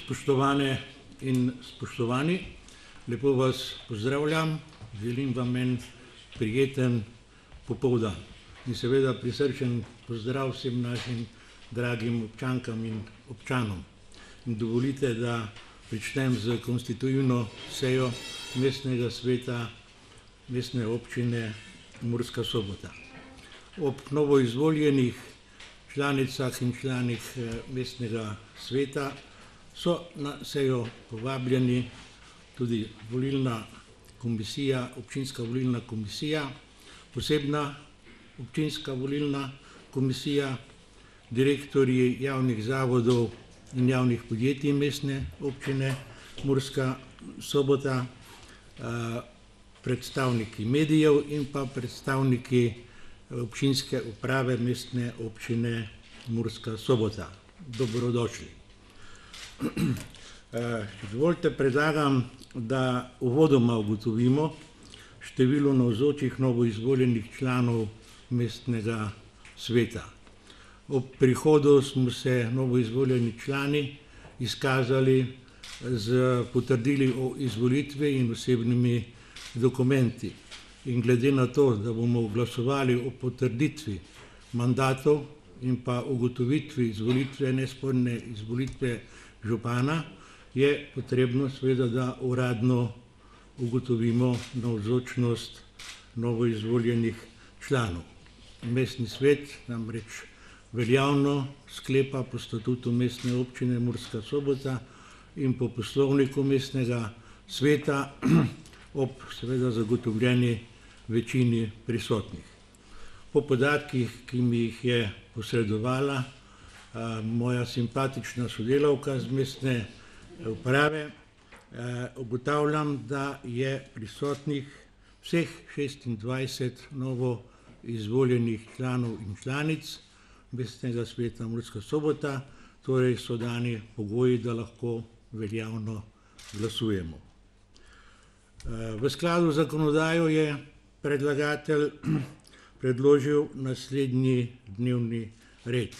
Spoštovane in spoštovani, lepo vas pozdravljam, želim vam en prijeten popoldan in seveda prisrčen pozdrav vsem našim dragim občankam in občanom. In dovolite, da pričnem z konstitutivno sejo mestnega sveta mestne občine Murska Sobota. Ob novoizvoljenih članicah in članih mestnega sveta so na sejo povabljeni tudi volilna komisija, občinska volilna komisija, posebna občinska volilna komisija, direktorji javnih zavodov in javnih podjetij mestne občine Murska Sobota, predstavniki medijev in pa predstavniki občinske uprave mestne občine Murska Sobota. Dobrodošli. Dovolite, predlagam, da uvodoma ugotovimo število navzočih novoizvoljenih članov mestnega sveta. Ob prihodu smo se novoizvoljeni člani izkazali z potrdili o izvolitvi in osebnimi dokumenti. In glede na to, da bomo glasovali o potrditvi mandatov in pa ugotovitvi izvolitve, nesporne izvolitve župana, je potrebno seveda, da uradno ugotovimo navzočnost novoizvoljenih članov. Mestni svet namreč veljavno sklepa po statutu mestne občine Murska Sobota in po poslovniku mestnega sveta ob seveda zagotovljeni večini prisotnih. Po podatkih, ki mi jih je posredovala moja simpatična sodelavka z mestne uprave, ugotavljam, da je prisotnih vseh 26 novo izvoljenih članov in članic mestnega sveta Murska Sobota, torej so dani pogoji, da lahko veljavno glasujemo. V skladu z zakonodajo je predlagatelj predložil naslednji dnevni red.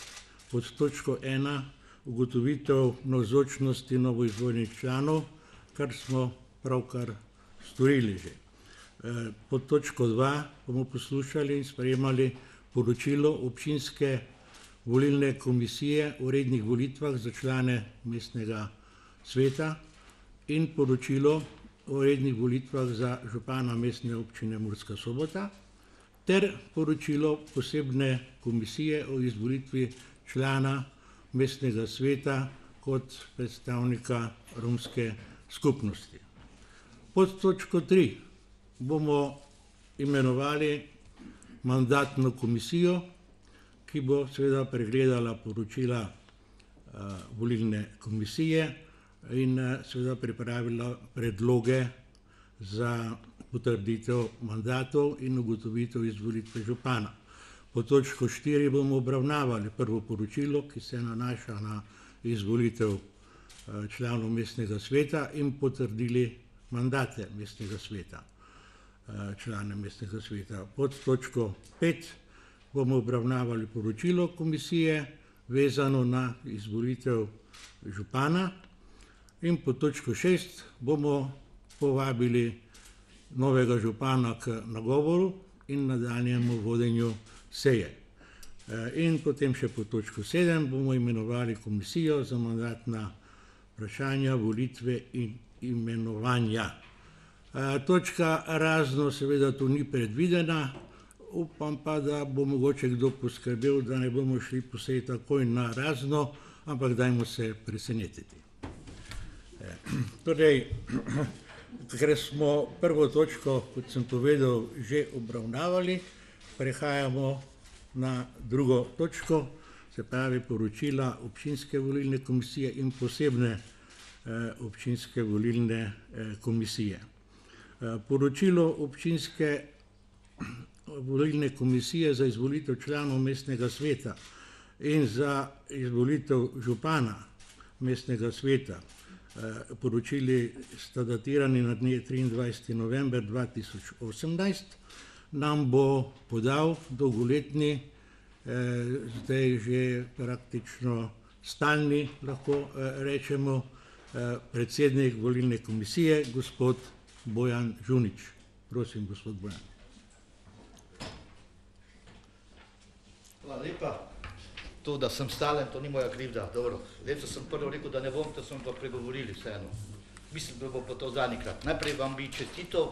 Pod točko 1 ugotovitev navzočnosti novoizvoljenih članov, kar smo pravkar storili že. Pod točko 2 bomo poslušali in sprejemali poročilo občinske volilne komisije o rednih volitvah za člane mestnega sveta in poročilo o rednih volitvah za župana mestne občine Murska Sobota ter poročilo posebne komisije o izvolitvi člana mestnega sveta kot predstavnika romske skupnosti. Pod točko 3 bomo imenovali mandatno komisijo, ki bo seveda pregledala poročila volilne komisije in seveda pripravila predloge za potrditev mandatov in ugotovitev izvolitve župana. Po točko 4 bomo obravnavali prvo poročilo, ki se nanaša na izvolitev članov mestnega sveta in potrdili mandate mestnega sveta, člane mestnega sveta. Pod točko 5 bomo obravnavali poročilo komisije vezano na izvolitev župana in pod točko 6 bomo povabili novega župana k nagovoru in nadaljnjemu vodenju seje. In potem še pod točko 7 bomo imenovali komisijo za mandatna vprašanja, volitve in imenovanja. Točka razno seveda tu ni predvidena, upam pa, da bo mogoče kdo poskrbel, da ne bomo šli po seji takoj na razno, ampak dajmo se presenetiti. Torej, ker smo prvo točko, kot sem povedal, že obravnavali, prehajamo na drugo točko, se pravi poročila občinske volilne komisije in posebne občinske volilne komisije. Poročilo občinske volilne komisije za izvolitev članov mestnega sveta in za izvolitev župana mestnega sveta. Poročili sta datirani na dne 23. november 2018, nam bo podal dolgoletni, zdaj že praktično stalni, lahko rečemo, predsednik volilne komisije, gospod Bojan Žunič. Prosim, gospod Bojan. Hvala lepa. To, da sem stalen, to ni moja krivda. Dobro. Lepo sem prvo rekel, da ne bom, to smo pa pregovorili vseeno. Mislim, da bo pa to zadnjikrat. Najprej vam bi čestitev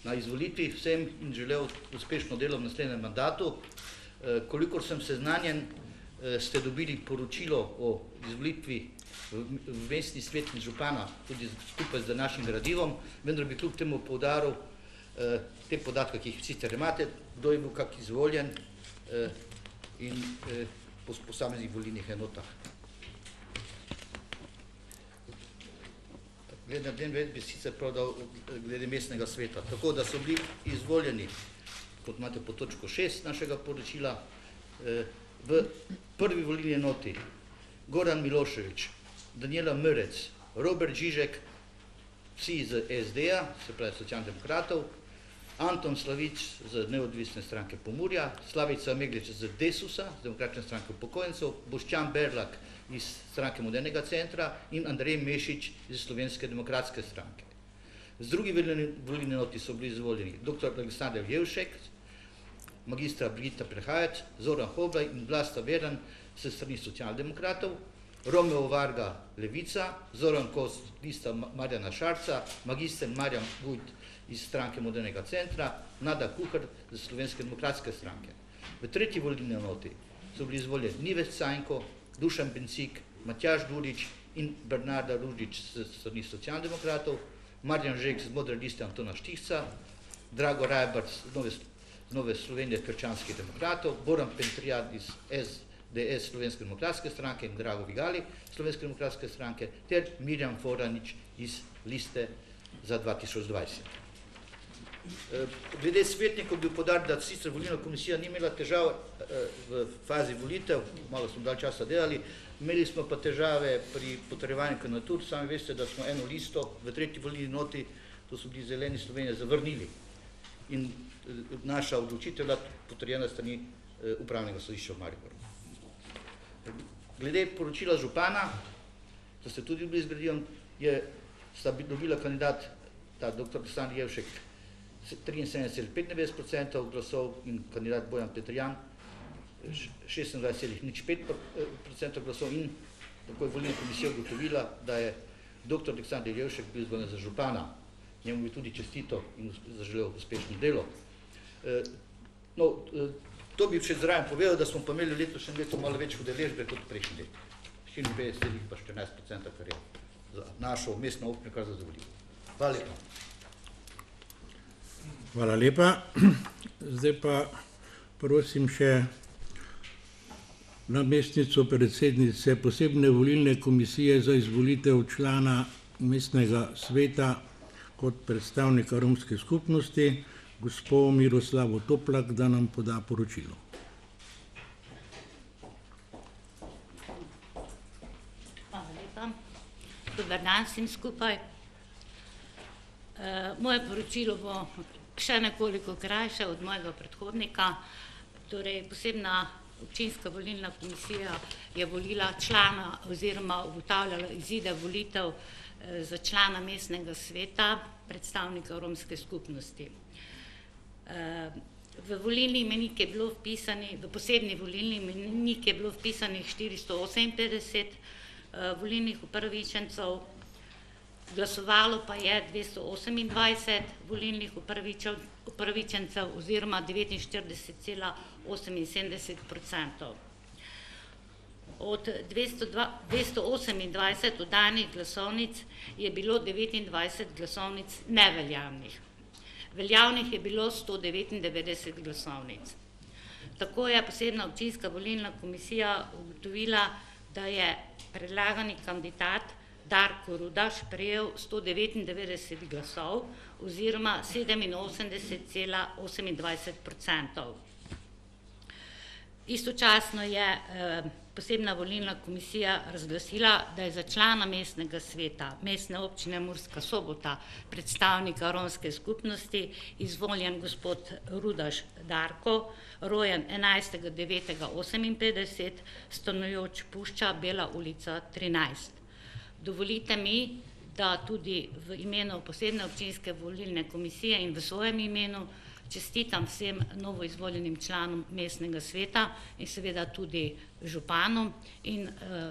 na izvolitvi vsem in želel uspešno delo v naslednjem mandatu. Kolikor sem seznanjen, ste dobili poročilo o izvolitvi v mestni svet in župana, tudi skupaj z današnjim gradivom, vendar bi kljub temu poudaril te podatke, ki jih sicer imate, kdo je bil kak izvoljen in po posameznih volilnih enotah. Glede na den ved bi sicer prodal glede mestnega sveta. Tako da so bili izvoljeni, kot imate po točko 6 našega poročila, v prvi volilni enoti Goran Milošević, Danijela Mrec, Robert Žižek, vsi iz SD-ja, se pravi socialdemokratov, Anton Slavič z neodvisne stranke Pomurja, Slavica Meglič z Desusa, z demokratične stranke upokojencev, Boštjan Berlak iz stranke Modernega centra in Andrej Mešič iz Slovenske demokratske stranke. Z drugi volilni enoti so bili izvoljeni dr. Aleksandar Jevšek, magistra Brigita Prehajec, Zoran Hoblaj in Vlasta Veran s strani socialdemokratov, Romeo Varga Levica, Zoran Kos lista Marjana Šarca, magister Marjan Vujt iz stranke Modernega centra, Nada Kuhar iz Slovenske demokratske stranke. V tretji volilni enoti so bili izvoljeni Nivec Cajnko, Dušan Bencik, Matjaž Durič in Bernarda Ružič s strani socialdemokratov, Marjan Žek z Modre liste Antona Štihca, Drago Rajbart z Nove Slovenije krščanskih demokratov, Boran Pentrijan iz SDS Slovenske demokratske stranke in Drago Vigali Slovenske demokratske stranke ter Mirjam Foranič iz liste za 2020. Glede svetnikov bi podaril, da sicer volilna komisija ni imela težav v fazi volitev, malo smo dalj časa delali, imeli smo pa težave pri potrjevanju kandidatur. Sami veste, da smo eno listo v tretji volilni enoti, to so bili Zeleni Slovenije, zavrnili. In naša odločitev je bila potrjena strani upravnega sodišča v Mariboru. Glede poročila župana, da ste tudi bili z gradivom, sta dobila kandidat, ta dr. Aleksandar Jevšek, 73,95% glasov in kandidat Bojan Petrijan 26,05% glasov in tako je volilna komisija ugotovila, da je dr. Aleksandar Jevšek bil izvoljen za župana. Njemu bi tudi čestito in zaželel uspešno delo. To bi še zraven povedal, da smo pa imeli v letošnjem letu malo več udeležbe kot prejšnji let. 54 pa 14%, kar je za našo mestno občino kar zadovoljivo. Hvala lepa. Hvala lepa. Zdaj pa prosim še namestnico predsednice posebne volilne komisije za izvolitev člana mestnega sveta kot predstavnika romske skupnosti, gospo Miroslavo Toplak, da nam poda poročilo. Hvala lepa. Dober dan vsem skupaj. Moje poročilo bo še nekoliko krajše od mojega predhodnika. Torej, posebna občinska volilna komisija je volila člana oziroma ugotavljala izide volitev za člana mestnega sveta, predstavnika romske skupnosti. V volilni imenik je bilo vpisani, v posebni volilni imenik je bilo vpisanih 458 volilnih upravičencev, glasovalo pa je 228 volilnih upravičencev oziroma 49,78%. Od 228 oddanih glasovnic je bilo 29 glasovnic neveljavnih. Veljavnih je bilo 199 glasovnic. Tako je posebna občinska volilna komisija ugotovila, da je predlagani kandidat Darko Rudaš prejel 199 glasov oziroma 87,28%. Istočasno je posebna volilna komisija razglasila, da je za člana mestnega sveta mestne občine Murska Sobota, predstavnika romske skupnosti, izvoljen gospod Rudaš Darko, rojen 11.9.58, stanujoč Pušča, Bela ulica 13. Dovolite mi, da tudi v imenu posebne občinske volilne komisije in v svojem imenu čestitam vsem novoizvoljenim članom mestnega sveta in seveda tudi županom in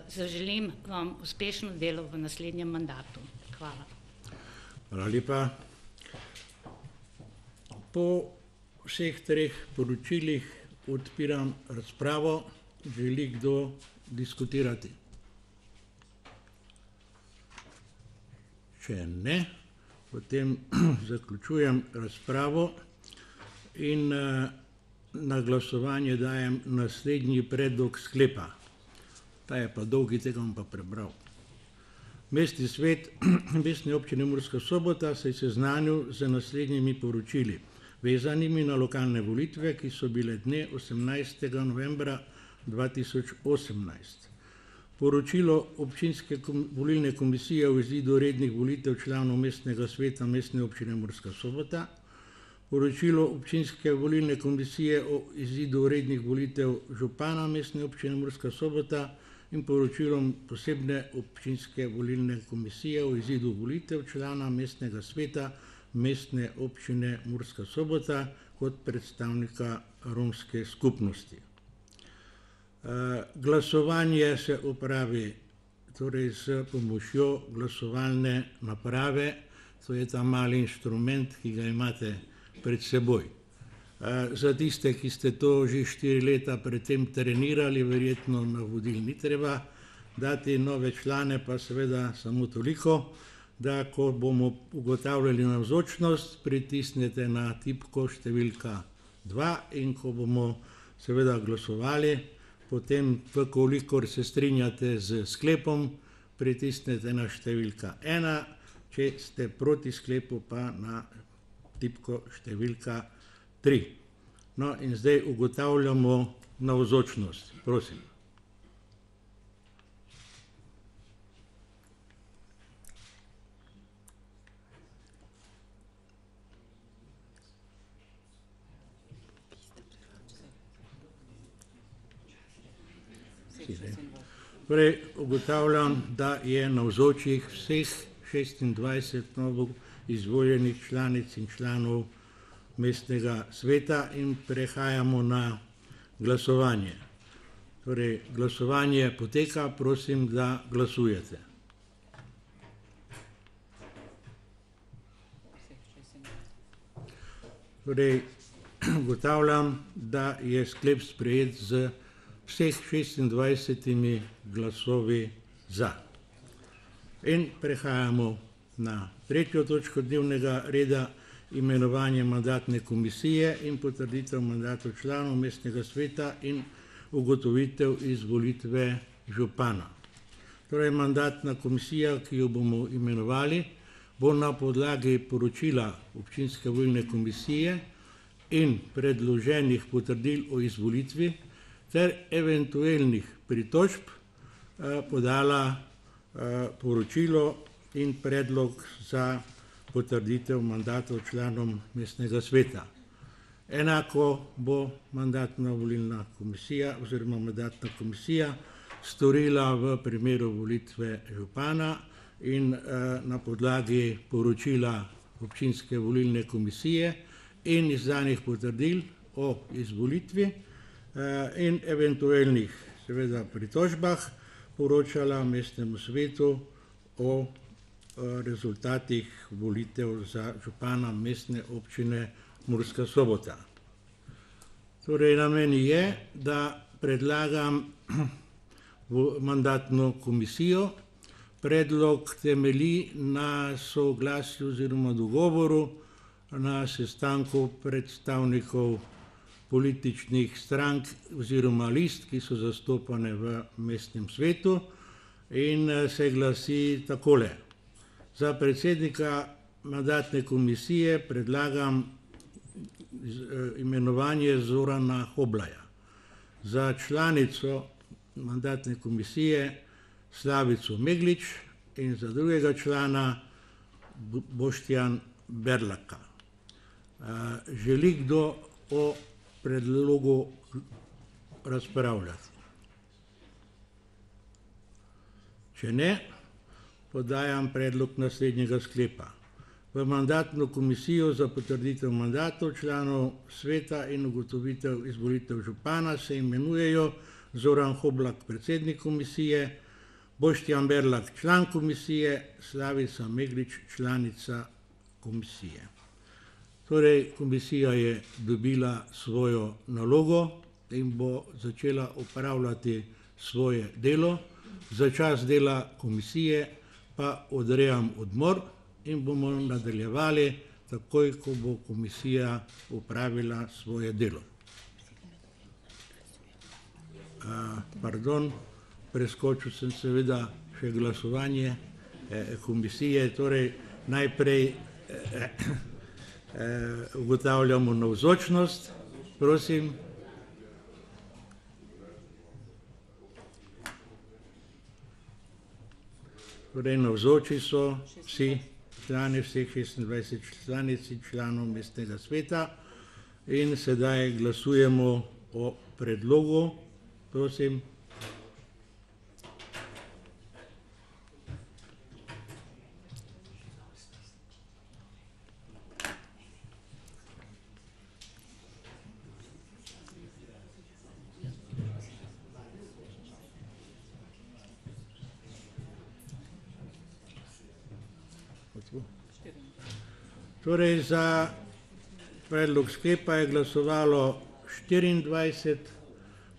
zaželim vam uspešno delo v naslednjem mandatu. Hvala. Hvala lepa. Po vseh treh poročilih odpiram razpravo. Želi kdo diskutirati? Če ne, potem zaključujem razpravo in na glasovanje dajem naslednji predlog sklepa. Ta je pa dolgi, tega bom pa prebral. Mestni svet Mestne občine Murska Sobota se je seznanil z naslednjimi poročili, vezanimi na lokalne volitve, ki so bile dne 18. novembra 2018. Poročilo občinske volilne komisije o izidu rednih volitev članov mestnega sveta Mestne občine Murska Sobota, poročilo občinske volilne komisije o izidu rednih volitev župana Mestne občine Murska Sobota in poročilom posebne občinske volilne komisije o izidu volitev člana mestnega sveta Mestne občine Murska Sobota kot predstavnika romske skupnosti. Glasovanje se opravi torej s pomočjo glasovalne naprave, to je ta mali inštrument, ki ga imate pred seboj. Za tiste, ki ste to že 4 leta predtem trenirali, verjetno navodil ni treba dati, nove člane pa seveda samo toliko, da ko bomo ugotavljali navzočnost, pritisnete na tipko številka 2 in ko bomo seveda glasovali, potem, kolikor se strinjate z sklepom, pritisnete na številka 1, če ste proti sklepu pa na tipko številka 3. No in zdaj ugotavljamo navzočnost. Prosim. Torej, ugotavljam, da je navzočih vseh 26 novo izvoljenih članic in članov mestnega sveta in prehajamo na glasovanje. Torej, glasovanje poteka, prosim, da glasujete. Torej, ugotavljam, da je sklep sprejet z vseh 26 glasovi za. In prehajamo na tretjo točko dnevnega reda, imenovanje mandatne komisije in potrditev mandatov članov mestnega sveta in ugotovitev izvolitve župana. Torej, mandatna komisija, ki jo bomo imenovali, bo na podlagi poročila občinske volilne komisije in predloženih potrdil o izvolitvi ter eventualnih pritožb podala poročilo in predlog za potrditev mandatov članom mestnega sveta. Enako bo mandatna volilna komisija oziroma mandatna komisija storila v primeru volitve župana in na podlagi poročila občinske volilne komisije in izdanih potrdil o izvolitvi in eventualnih seveda pritožbah poročala mestnemu svetu o rezultatih volitev za župana Mestne občine Murska Sobota. Torej, na meni je, da predlagam mandatno komisijo. Predlog temelji na soglasju oziroma dogovoru na sestanku predstavnikov političnih strank oziroma list, ki so zastopane v mestnem svetu in se glasi takole. Za predsednika mandatne komisije predlagam imenovanje Zorana Hoblaja. Za članico mandatne komisije Slavico Meglič in za drugega člana Boštjan Berlaka. Želi kdo o predlogu razpravljati? Če ne, podajam predlog naslednjega sklepa. V mandatno komisijo za potrditev mandatov članov sveta in ugotovitev izvolitev župana se imenujejo Zoran Hoblak, predsednik komisije, Boštjan Berlak, član komisije, Slavica Meglič, članica komisije. Torej, komisija je dobila svojo nalogo in bo začela opravljati svoje delo. Za čas dela komisije pa odrejam odmor in bomo nadaljevali takoj, ko bo komisija opravila svoje delo. Pardon, preskočil sem seveda še glasovanje komisije, torej najprej ugotavljamo navzočnost, prosim. Torej navzoči so vsi člani, vseh 26 članic in članov mestnega sveta in sedaj glasujemo o predlogu, prosim. Torej za predlog sklepa je glasovalo 24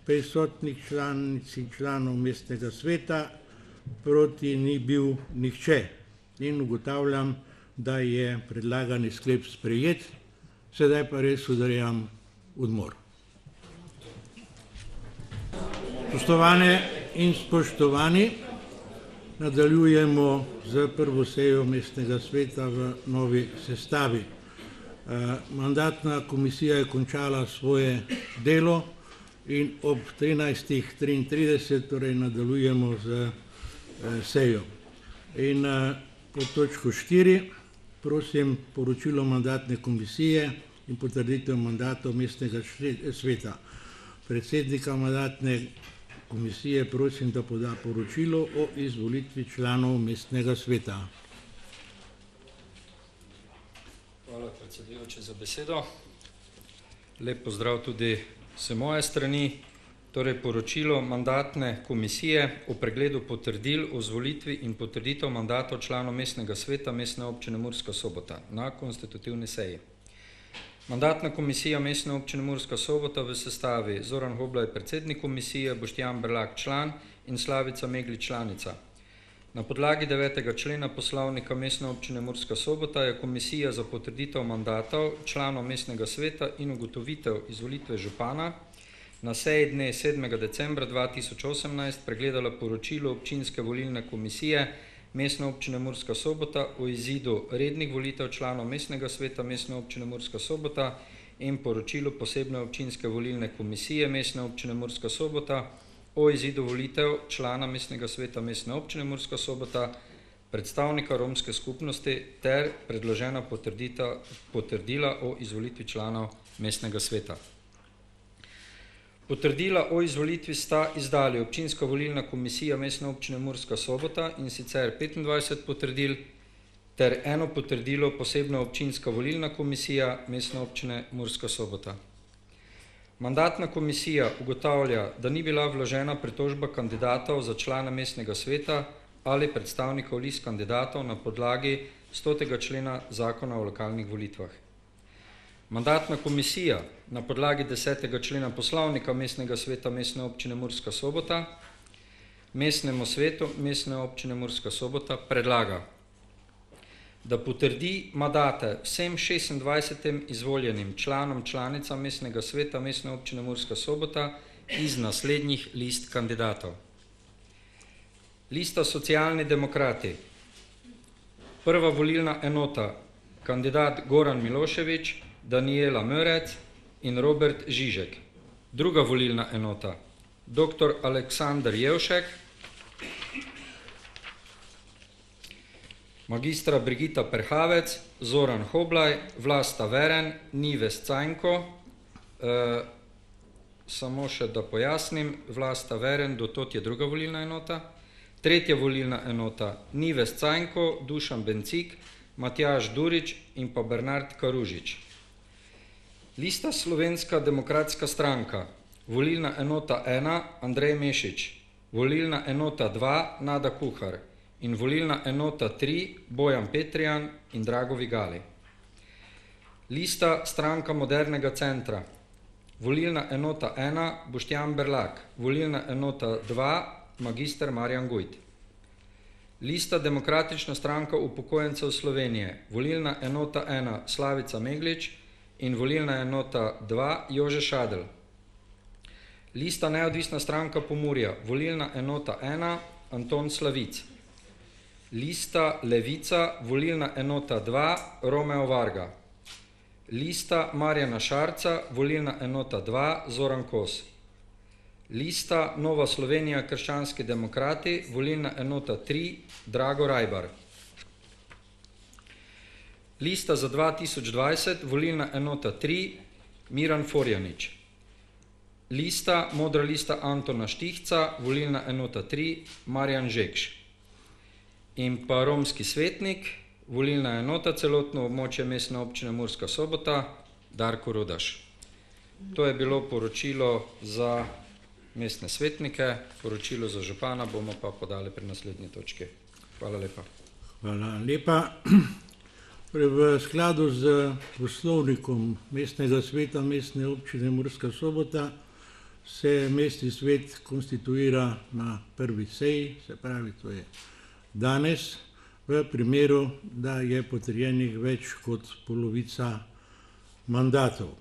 prisotnih članic in članov mestnega sveta, proti ni bil nihče. In ugotavljam, da je predlagani sklep sprejet, sedaj pa res odrejam odmor. Spoštovane in spoštovani, nadaljujemo z prvo sejo mestnega sveta v novi sestavi. Mandatna komisija je končala svoje delo in ob 13:33 torej nadaljujemo z sejo. In pod točko 4 prosim poročilo mandatne komisije in potrditev mandatov mestnega sveta. Predsednika mandatne komisije prosim, da poda poročilo o izvolitvi članov mestnega sveta. Hvala, predsedujoči, za besedo. Lep pozdrav tudi s moje strani. Torej, poročilo mandatne komisije o pregledu potrdil o izvolitvi in potrditev mandatov članov mestnega sveta Mestne občine Murska Sobota na konstitutivni seji. Mandatna komisija Mestne občine Murska Sobota v sestavi Zoran Hoblaj, predsednik komisije, Boštjan Berlak, član in Slavica Meglič, članica. Na podlagi 9. člena poslovnika Mestne občine Murska Sobota je komisija za potrditev mandatov članov mestnega sveta in ugotovitev izvolitve župana na seji dne 7. decembra 2018 pregledala poročilo občinske volilne komisije Mestne občine Murska Sobota o izidu rednih volitev članov mestnega sveta Mestne občine Murska Sobota in poročilo posebne občinske volilne komisije Mestne občine Murska Sobota o izidu volitev člana mestnega sveta Mestne občine Murska Sobota, predstavnika romske skupnosti ter predložena potrdila o izvolitvi članov mestnega sveta. Potrdila o izvolitvi sta izdali občinska volilna komisija Mestne občine Murska Sobota in sicer 25 potrdil ter eno potrdilo posebna občinska volilna komisija Mestne občine Murska Sobota. Mandatna komisija ugotavlja, da ni bila vložena pritožba kandidatov za člana mestnega sveta ali predstavnikov list kandidatov na podlagi 100. člena Zakona o lokalnih volitvah. Mandatna komisija na podlagi 10. člena poslovnika mestnega sveta Mestne občine Murska Sobota mestnemu svetu Mestne občine Murska Sobota predlaga, da potrdi mandate vsem 26 izvoljenim članom članicam mestnega sveta Mestne občine Murska Sobota iz naslednjih list kandidatov. Lista Socialni demokrati. Prva volilna enota, kandidat Goran Milošević, Danijela Mörec in Robert Žižek. Druga volilna enota, dr. Aleksandar Jevšek, magistra Brigita Perhavec, Zoran Hoblaj, Vlasta Veren, Nives Cajnko, samo še da pojasnim, Vlasta Veren, do tod je druga volilna enota, Tretja volilna enota Nives Cajnko, Dušan Bencik, Matjaž Durič in pa Bernard Karužič. Lista Slovenska demokratska stranka, volilna enota 1 Andrej Mešič, volilna enota 2 Nada Kuhar in volilna enota 3 Bojan Petrijan in Drago Vigali. Lista Stranka modernega centra, volilna enota 1 Boštjan Berlak, volilna enota 2 magister Marjan Gujt. Lista Demokratična stranka upokojencev Slovenije, volilna enota 1 Slavica Meglič in volilna enota 2 Jože Šadl. Lista Neodvisna stranka Pomurja, volilna enota 1 Anton Slavic. Lista Levica, volilna enota 2 Romeo Varga. Lista Marjana Šarca, volilna enota 2 Zoran Kos. Lista Nova Slovenija krščanski demokrati, volilna enota 3 Drago Rajbar. Lista za 2020, volilna enota 3 Miran Forjanič. Lista Modra lista Antona Štihca, volilna enota 3 Marjan Žekš. In pa romski svetnik, volilna enota celotno območje mestne občine Murska Sobota, Darko Rudaš. To je bilo poročilo za mestne svetnike, poročilo za župana bomo pa podali pri naslednji točki. Hvala lepa. Hvala lepa. V skladu z poslovnikom mestnega sveta mestne občine Murska Sobota se mestni svet konstituira na prvi seji, se pravi, to je danes, v primeru, da je potrjenih več kot polovica mandatov.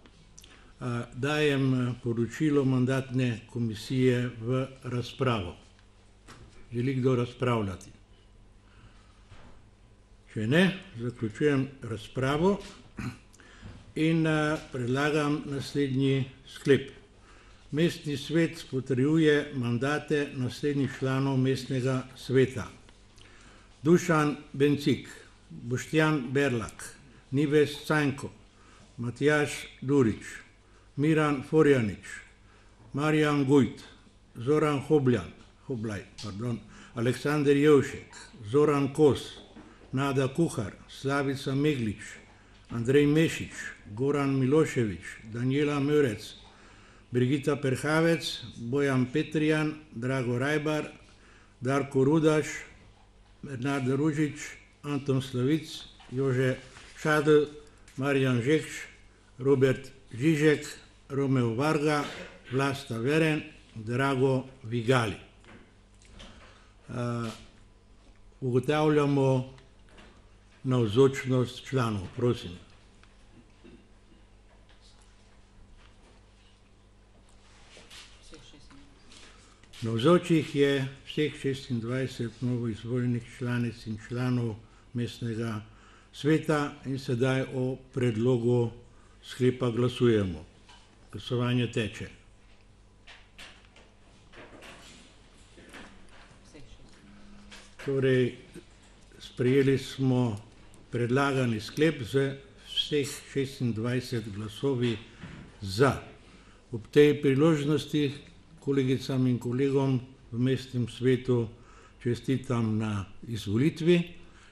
Dajem poročilo mandatne komisije v razpravo. Želi kdo razpravljati? Če ne, zaključujem razpravo in predlagam naslednji sklep. Mestni svet potrjuje mandate naslednjih članov mestnega sveta. Dušan Bencik, Boštjan Berlak, Nives Cajnko, Matjaž Durič, Miran Forjanič, Marjan Gujt, Zoran Hoblaj, Aleksander Jevšek, Zoran Kos, Nada Kuhar, Slavica Meglič, Andrej Mešič, Goran Miloševič, Danijela Mörec, Brigita Perhavec, Bojan Petrijan, Drago Rajbar, Darko Rudaš, Bernard Ružič, Anton Slavic, Jože Šadl, Marjan Žekš, Robert Žižek, Romeo Varga, Vlasta Veren, Drago Vigali. Ugotavljamo navzočnost članov, prosim. Navzočih je vseh 26 novoizvoljenih članic in članov mestnega sveta in sedaj o predlogu sklepa glasujemo. Glasovanje teče. Torej, sprejeli smo predlagani sklep z vseh 26 glasovi za. Ob tej priložnosti kolegicam in kolegom v mestnem svetu čestitam na izvolitvi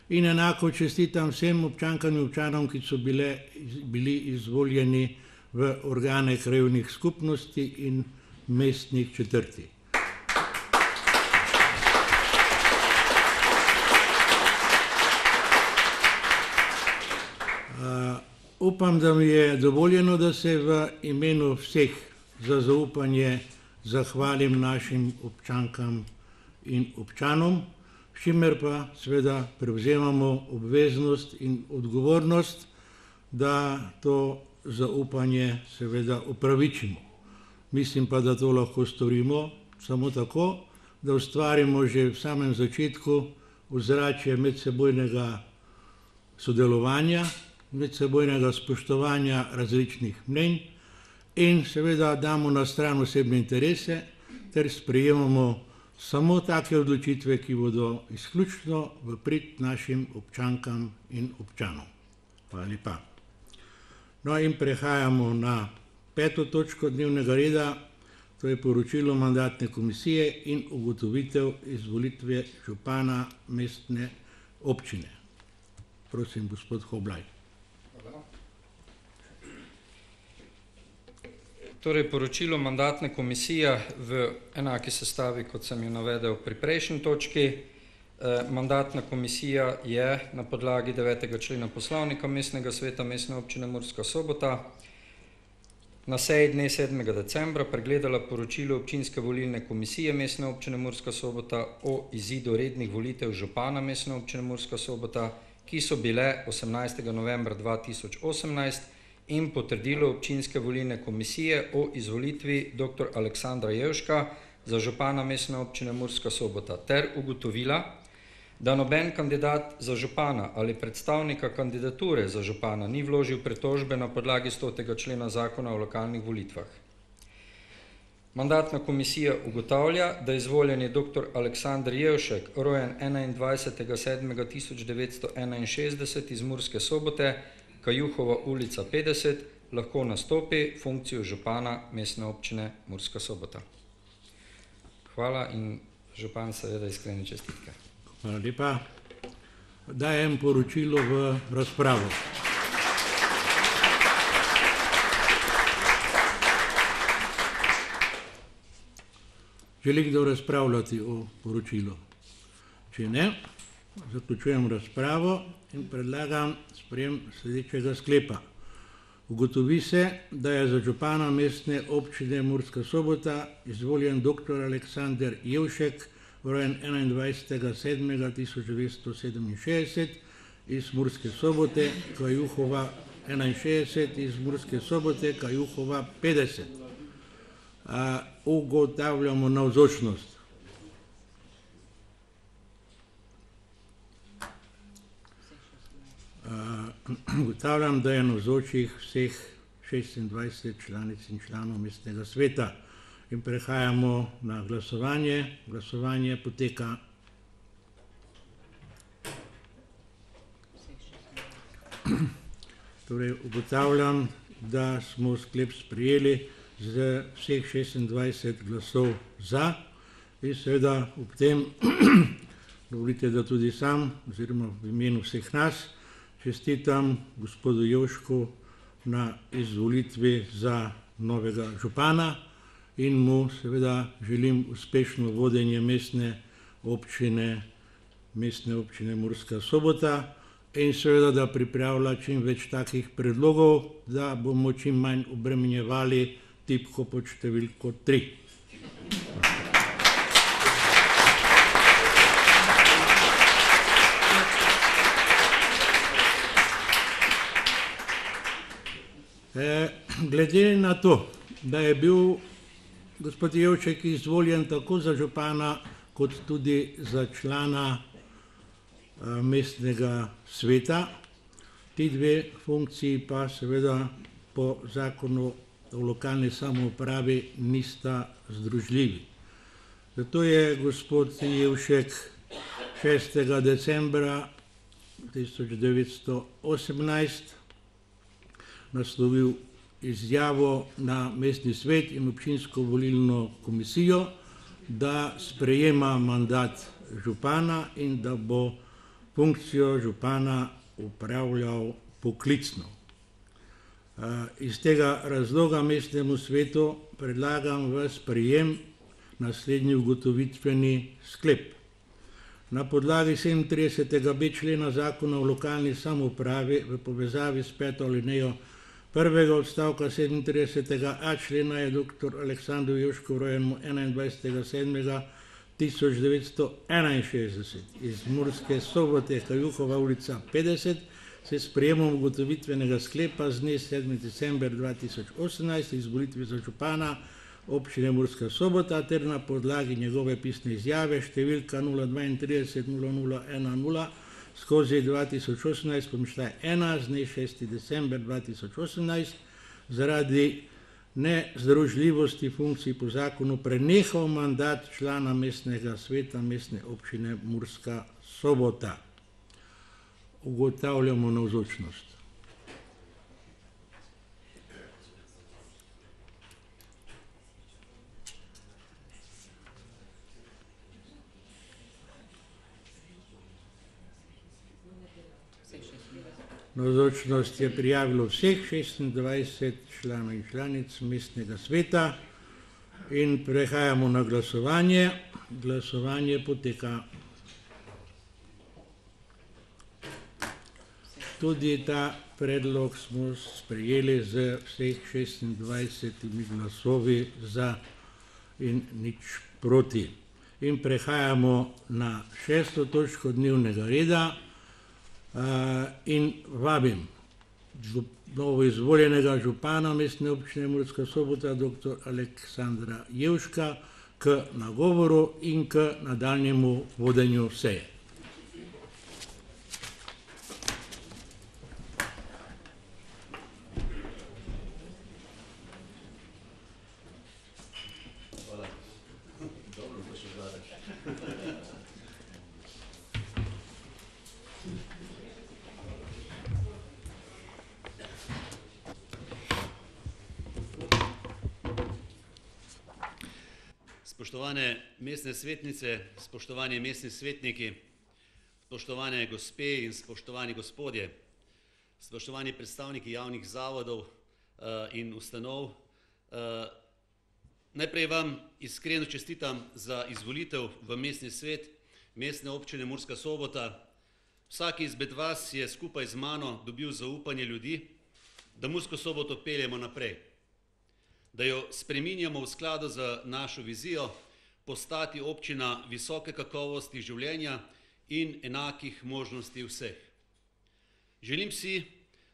in enako čestitam vsem občankam in občanom, ki so bili izvoljeni v organe krajevnih skupnosti in mestnih četrti. Upam, da mi je dovoljeno, da se v imenu vseh za zaupanje zahvalim našim občankam in občanom, s čimer pa seveda prevzemamo obveznost in odgovornost, da to zaupanje seveda upravičimo. Mislim pa, da to lahko storimo samo tako, da ustvarimo že v samem začetku ozračje medsebojnega sodelovanja, medsebojnega spoštovanja različnih mnenj in seveda damo na stran osebne interese ter sprejemamo samo take odločitve, ki bodo izključno v prid našim občankam in občanom. Hvala lepa. No in prehajamo na 5. točko dnevnega reda, To je poročilo mandatne komisije in ugotovitev izvolitve župana mestne občine. Prosim, gospod Hoblaj. Torej, poročilo mandatne komisije v enaki sestavi, kot sem jo navedel pri prejšnji točki. Mandatna komisija je na podlagi 9. člena poslovnika mestnega sveta mestne občine Murska Sobota na seji dne 7. decembra pregledala poročilo občinske volilne komisije mestne občine Murska Sobota o izidu rednih volitev župana mestne občine Murska Sobota, ki so bile 18. novembra 2018 in potrdilo občinske volilne komisije o izvolitvi dr. Aleksandra Jevška za župana mestne občine Murska Sobota ter ugotovila, da noben kandidat za župana ali predstavnika kandidature za župana ni vložil pritožbe na podlagi 100. člena zakona o lokalnih volitvah. Mandatna komisija ugotavlja, da izvoljeni dr. Aleksandr Jevšek, rojen 21.7.1961 iz Murske Sobote, Kajuhova ulica 50, lahko nastopi funkcijo župana mestne občine Murska Sobota. Hvala in župan seveda iskrene čestitke. Hvala lepa. Dajem poročilo v razpravo. Želi kdo razpravljati o poročilu? Če ne, zaključujem razpravo in predlagam sprejem sledečega sklepa. Ugotovi se, da je za župana mestne občine Murska Sobota izvoljen dr. Aleksander Jevšek, rojen 21.7.1967 iz Murske Sobote, Kajuhova 61 iz Murske Sobote, Kajuhova 50. Ugotavljamo navzočnost. Ugotavljam, da je navzočih vseh 26 članic in članov mestnega sveta. In prehajamo na glasovanje. Glasovanje poteka. Torej, ugotavljam, da smo sklep sprejeli z vseh 26 glasov za in seveda ob tem dovolite, da tudi sam oziroma v imenu vseh nas čestitam gospodu Jevšku na izvolitvi za novega župana in mu seveda želim uspešno vodenje mestne občine Murska Sobota in seveda, da pripravlja čim več takih predlogov, da bomo čim manj obremenjevali tipko pod številko 3. Glede na to, da je bil gospod Jevšek izvoljen tako za župana kot tudi za člana mestnega sveta, ti dve funkciji pa seveda po zakonu o lokalni samoupravi nista združljivi. Zato je gospod Jevšek 6. decembra 1918 naslovil izjavo na mestni svet in občinsko volilno komisijo, da sprejema mandat župana in da bo funkcijo župana upravljal poklicno. Iz tega razloga mestnemu svetu predlagam v sprejem naslednji ugotovitveni sklep. Na podlagi 37b člena zakona o lokalni samoupravi v povezavi s 5. alinejo prvega odstavka 37a člena je dr. Aleksandru Jevšku rojen 21.7.1961 iz Murske Sobote, Kajuhova ulica 50, se sprejemom ugotovitvenega sklepa z dne 7. december 2018 izvolitvi za župana občine Murska Sobota ter na podlagi njegove pisne izjave številka 032-0010/2018 z dne 6. december 2018 zaradi nezdružljivosti funkcij po zakonu prenehal mandat člana mestnega sveta mestne občine Murska Sobota. Ugotavljamo navzočnost. Navzočnost je prijavilo vseh 26 članov in članic mestnega sveta in prehajamo na glasovanje. Glasovanje poteka. Tudi ta predlog smo sprejeli z vseh 26 glasovi za in nič proti. In prehajamo na 6. točko dnevnega reda in vabim novo izvoljenega župana Mestne občine Murska Sobota, dr. Aleksandra Jevška, k nagovoru in k nadaljnjemu vodenju seje. Spoštovane mestne svetnice, spoštovani mestni svetniki, spoštovane gospe in spoštovani gospodje, spoštovani predstavniki javnih zavodov in ustanov, najprej vam iskreno čestitam za izvolitev v mestni svet Mestne občine Murska Sobota. Vsak izmed vas je skupaj z mano dobil zaupanje ljudi, da Mursko Soboto peljemo naprej, da jo spreminjamo v skladu z našo vizijo postati občina visoke kakovosti življenja in enakih možnosti vseh. Želim si,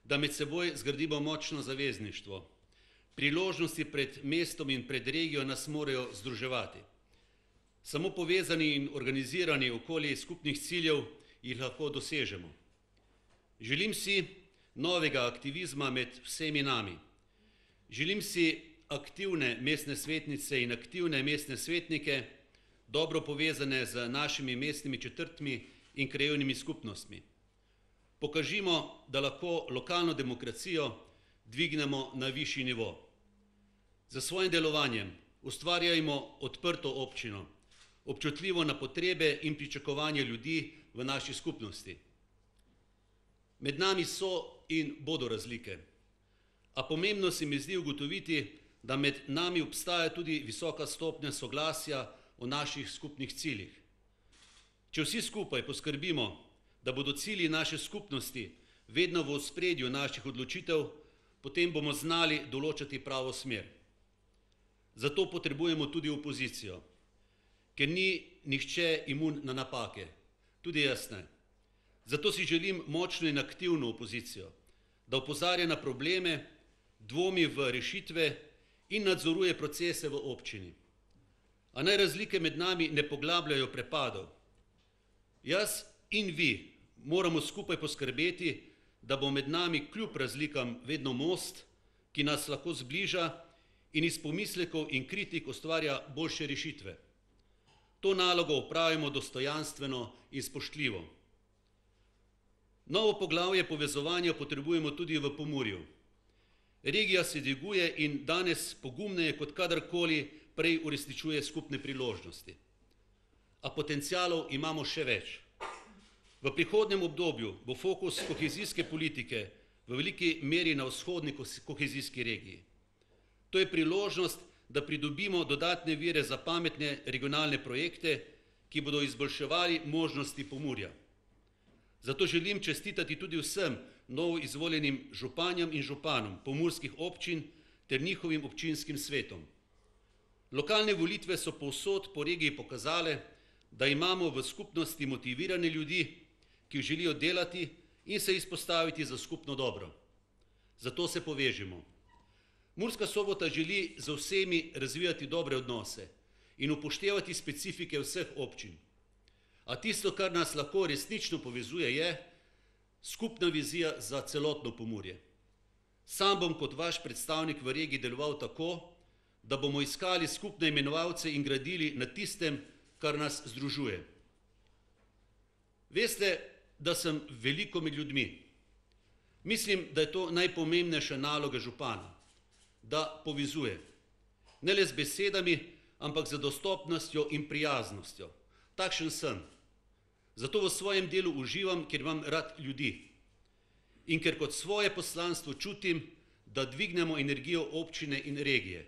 da med seboj zgradimo močno zavezništvo. Priložnosti pred mestom in pred regijo nas morajo združevati. Samo povezani in organizirani okoli skupnih ciljev jih lahko dosežemo. Želim si novega aktivizma med vsemi nami. Želim si aktivne mestne svetnice in aktivne mestne svetnike, dobro povezane z našimi mestnimi četrtmi in krajevnimi skupnostmi. Pokažimo, da lahko lokalno demokracijo dvignemo na višji nivo. Za svojim delovanjem ustvarjajmo odprto občino, občutljivo na potrebe in pričakovanje ljudi v naši skupnosti. Med nami so in bodo razlike, a pomembno se mi zdi ugotoviti, da med nami obstaja tudi visoka stopnja soglasja o naših skupnih ciljih. Če vsi skupaj poskrbimo, da bodo cilji naše skupnosti vedno v ospredju naših odločitev, potem bomo znali določati pravo smer. Zato potrebujemo tudi opozicijo, ker ni nihče imun na napake, tudi jaz ne. Zato si želim močno in aktivno opozicijo, da opozarja na probleme, dvomi v rešitve in nadzoruje procese v občini. A naj razlike med nami ne poglabljajo prepadov. Jaz in vi moramo skupaj poskrbeti, da bo med nami kljub razlikam vedno most, ki nas lahko zbliža in iz pomislekov in kritik ustvarja boljše rešitve. To nalogo opravimo dostojanstveno in spoštljivo. Novo poglavje povezovanja potrebujemo tudi v Pomurju. Regija se dviguje in danes pogumneje kot kadarkoli prej uresničuje skupne priložnosti. A potencialov imamo še več. V prihodnjem obdobju bo fokus kohezijske politike v veliki meri na vzhodni kohezijski regiji. To je priložnost, da pridobimo dodatne vire za pametne regionalne projekte, ki bodo izboljševali možnosti Pomurja. Zato želim čestitati tudi vsem novo izvoljenim županjam in županom pomurskih občin ter njihovim občinskim svetom. Lokalne volitve so povsod po regiji pokazale, da imamo v skupnosti motivirane ljudi, ki želijo delati in se izpostaviti za skupno dobro. Zato se povežimo. Murska Sobota želi z vsemi razvijati dobre odnose in upoštevati specifike vseh občin. A tisto, kar nas lahko resnično povezuje, je skupna vizija za celotno Pomurje. Sam bom kot vaš predstavnik v regiji deloval tako, da bomo iskali skupne imenovalce in gradili na tistem, kar nas združuje. Veste, da sem veliko med ljudmi. Mislim, da je to najpomembnejša naloga župana, da povezuje. Ne le z besedami, ampak z dostopnostjo in prijaznostjo. Takšen sem. Zato v svojem delu uživam, ker imam rad ljudi. in ker kot svoje poslanstvo čutim, da dvignemo energijo občine in regije.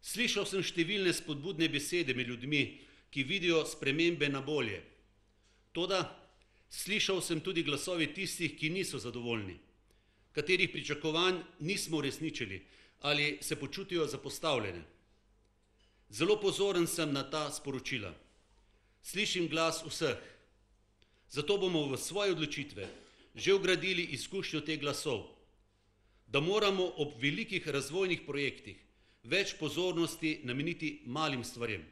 Slišal sem številne spodbudne besede med ljudmi, ki vidijo spremembe na bolje. Toda slišal sem tudi glasovi tistih, ki niso zadovoljni, katerih pričakovanj nismo uresničili ali se počutijo zapostavljene. Zelo pozoren sem na ta sporočila. Slišim glas vseh. Zato bomo v svoje odločitve že vgradili izkušnjo teh glasov, da moramo ob velikih razvojnih projektih več pozornosti nameniti malim stvarem.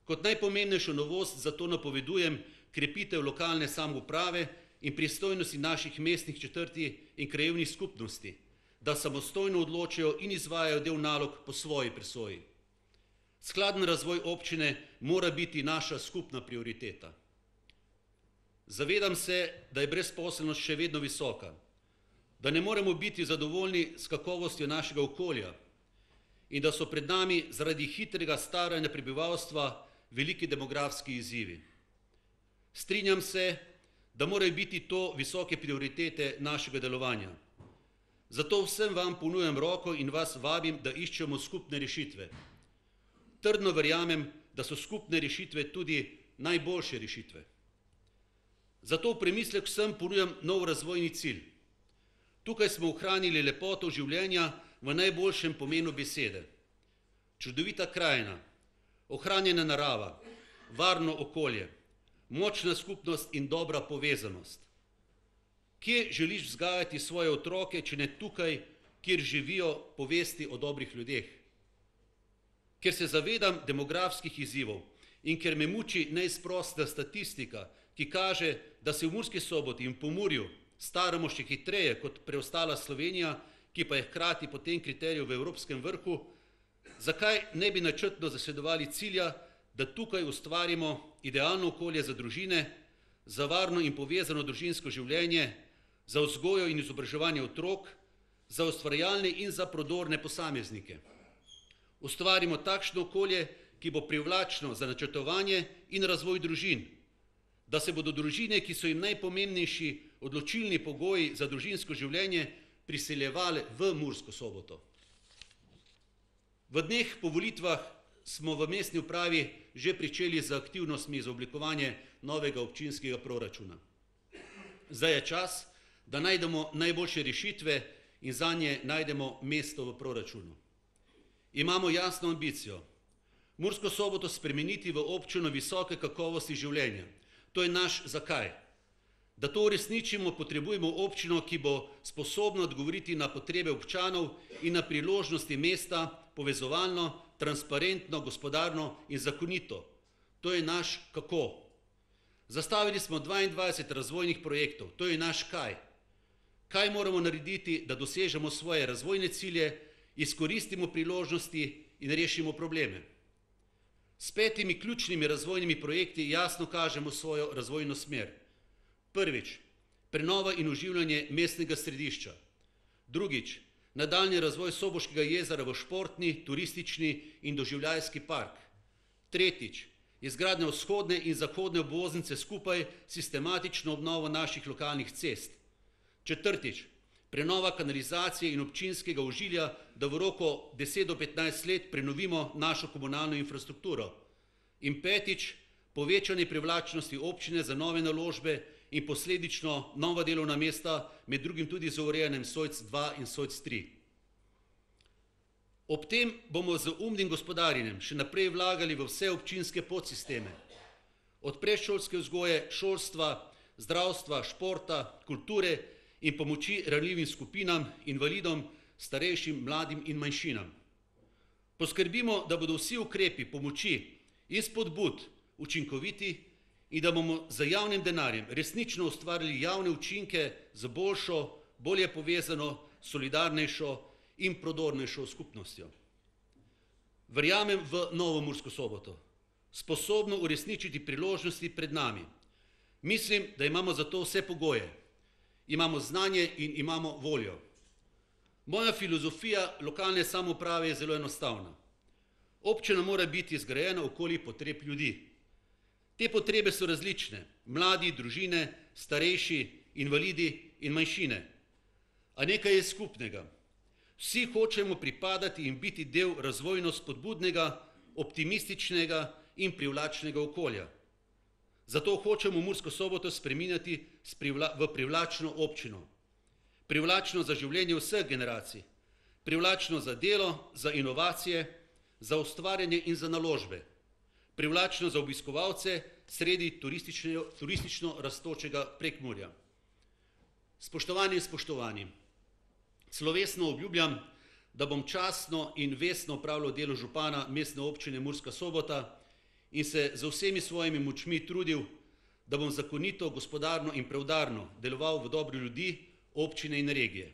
Kot najpomembnejšo novost zato napovedujem krepitev lokalne samouprave in pristojnosti naših mestnih četrti in krajevnih skupnosti, da samostojno odločajo in izvajajo del nalog po svoji presoji. Skladen razvoj občine mora biti naša skupna prioriteta. Zavedam se, da je brezposelnost še vedno visoka, da ne moremo biti zadovoljni s kakovostjo našega okolja in da so pred nami zaradi hitrega staranja prebivalstva veliki demografski izzivi. Strinjam se, da morajo biti to visoke prioritete našega delovanja. Zato vsem vam ponujam roko in vas vabim, da iščemo skupne rešitve. Trdno verjamem, da so skupne rešitve tudi najboljše rešitve. Zato v premislek vsem ponujam nov razvojni cilj. Tukaj smo ohranili lepoto življenja v najboljšem pomenu besede. Čudovita krajina, ohranjena narava, varno okolje, močna skupnost in dobra povezanost. Kje želiš vzgajati svoje otroke, če ne tukaj, kjer živijo povesti o dobrih ljudeh? Ker se zavedam demografskih izzivov in ker me muči neizprostna statistika, ki kaže, da se v Murski Soboti in Pomurju staramo še hitreje kot preostala Slovenija, ki pa je hkrati po tem kriteriju v evropskem vrhu, zakaj ne bi načrtno zasledovali cilja, da tukaj ustvarimo idealno okolje za družine, za varno in povezano družinsko življenje, za vzgojo in izobraževanje otrok, za ustvarjalne in za prodorne posameznike. Ustvarimo takšno okolje, ki bo privlačno za načrtovanje in razvoj družin, da se bodo družine, ki so jim najpomembnejši odločilni pogoji za družinsko življenje, priseljevale v Mursko Soboto. V dneh po volitvah smo v mestni upravi že pričeli z aktivnostmi za oblikovanje novega občinskega proračuna. Zdaj je čas, da najdemo najboljše rešitve in zanje najdemo mesto v proračunu. Imamo jasno ambicijo Mursko Soboto spremeniti v občino visoke kakovosti življenja. To je naš zakaj. Da to uresničimo, potrebujemo občino, ki bo sposobna odgovoriti na potrebe občanov in na priložnosti mesta povezovalno, transparentno, gospodarno in zakonito. To je naš kako. Zastavili smo 22 razvojnih projektov. To je naš kaj. Kaj moramo narediti, da dosežemo svoje razvojne cilje, izkoristimo priložnosti in rešimo probleme. S 5 ključnimi razvojnimi projekti jasno kažemo svojo razvojno smer. Prvič, prenova in oživljanje mestnega središča. Drugič, nadaljnji razvoj Soboškega jezera v športni, turistični in doživljajski park. Tretjič, izgradnja vzhodne in zahodne obvoznice skupaj, sistematično obnovo naših lokalnih cest. Četrtič, prenova kanalizacije in občinskega ožilja, da v roku 10 do 15 let prenovimo našo komunalno infrastrukturo. In petič, povečanje privlačnosti občine za nove naložbe in posledično nova delovna mesta, med drugim tudi za urejanjem SOJC 2 in SOJC 3. Ob tem bomo z umnim gospodarjenjem še naprej vlagali v vse občinske podsisteme, od predšolske vzgoje, šolstva, zdravstva, športa, kulture in pomoči ranljivim skupinam, invalidom, starejšim, mladim in manjšinam. Poskrbimo, da bodo vsi ukrepi pomoči in spodbud učinkoviti in da bomo z javnim denarjem resnično ustvarili javne učinke za boljšo, bolje povezano, solidarnejšo in prodornejšo skupnostjo. Verjamem v novo Mursko Soboto, sposobno uresničiti priložnosti pred nami. Mislim, da imamo za to vse pogoje. Imamo znanje in imamo voljo. Moja filozofija lokalne samouprave je zelo enostavna. Občina mora biti zgrajena okoli potreb ljudi. Te potrebe so različne. Mladi, družine, starejši, invalidi in manjšine. A nekaj je skupnega. Vsi hočemo pripadati in biti del razvojno spodbudnega, optimističnega in privlačnega okolja. Zato hočemo Mursko Soboto spreminjati v privlačno občino. Privlačno za življenje vseh generacij. Privlačno za delo, za inovacije, za ustvarjanje in za naložbe. Privlačno za obiskovalce sredi turistično rastočega Prekmurja. Spoštovani in spoštovani, slovesno obljubljam, da bom častno in vestno opravljal delo župana Mestne občine Murska Sobota in se z vsemi svojimi močmi trudil, da bom zakonito, gospodarno in preudarno deloval v dobro ljudi, občine in regije.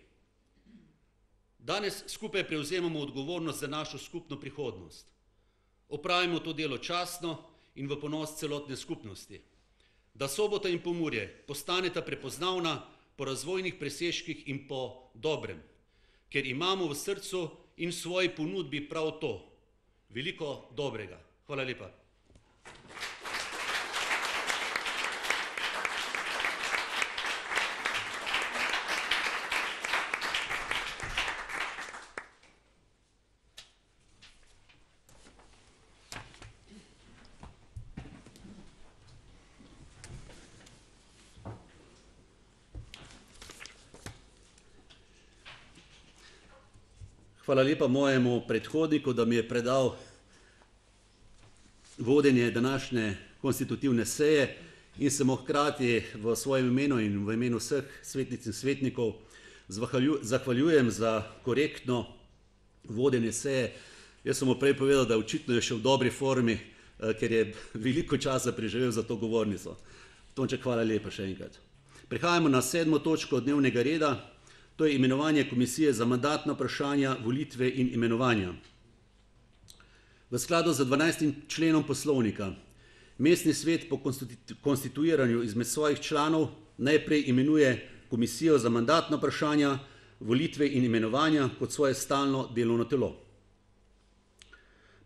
Danes skupaj prevzemamo odgovornost za našo skupno prihodnost. Opravimo to delo častno in v ponos celotne skupnosti. Da Sobota in Pomurje postaneta prepoznavna po razvojnih presežkih in po dobrem, ker imamo v srcu in v svoji ponudbi prav to, veliko dobrega. Hvala lepa. Hvala lepa mojemu predhodniku, da mi je predal vodenje današnje konstitutivne seje in se mu hkrati v svojem imenu in v imenu vseh svetnic in svetnikov zahvaljujem za korektno vodenje seje. Jaz sem mu prej povedal, da očitno je še v dobri formi, ker je veliko časa preživel za to govornico. Tonček, hvala lepa še enkrat. Prehajamo na 7. točko dnevnega reda. To je imenovanje komisije za mandatna vprašanja, volitve in imenovanja. V skladu z 12. členom poslovnika Mestni svet po konstituiranju izmed svojih članov najprej imenuje komisijo za mandatna vprašanja, volitve in imenovanja kot svoje stalno delovno telo.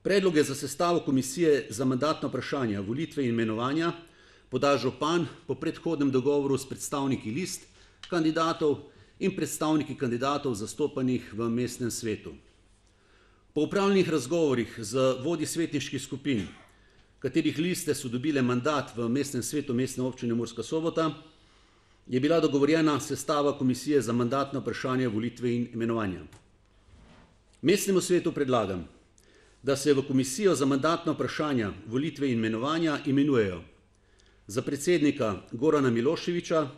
Predloge za sestavo komisije za mandatna vprašanja, volitve in imenovanja poda župan po predhodnem dogovoru s predstavniki list kandidatov in predstavniki kandidatov zastopanih v mestnem svetu. Po opravljenih razgovorih z vodji svetniških skupin, katerih liste so dobile mandat v mestnem svetu Mestne občine Murska Sobota, je bila dogovorjena sestava komisije za mandatna vprašanja, volitve in imenovanja. Mestnemu svetu predlagam, da se v komisijo za mandatna vprašanja, volitve in imenovanja imenujejo za predsednika Gorana Miloševiča,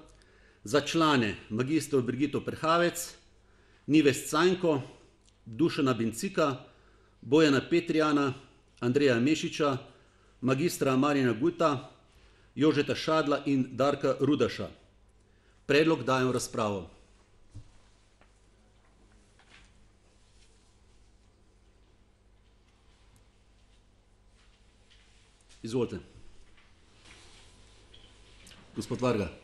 za člane magistro Brigito Perhavec, Nives Cajnko, Dušana Bencika, Bojana Petrijana, Andreja Mešiča, magistra Marjana Gujta, Jožeta Šadla in Darka Rudaša. Predlog dajem v razpravo. Izvolite. Gospod Varga.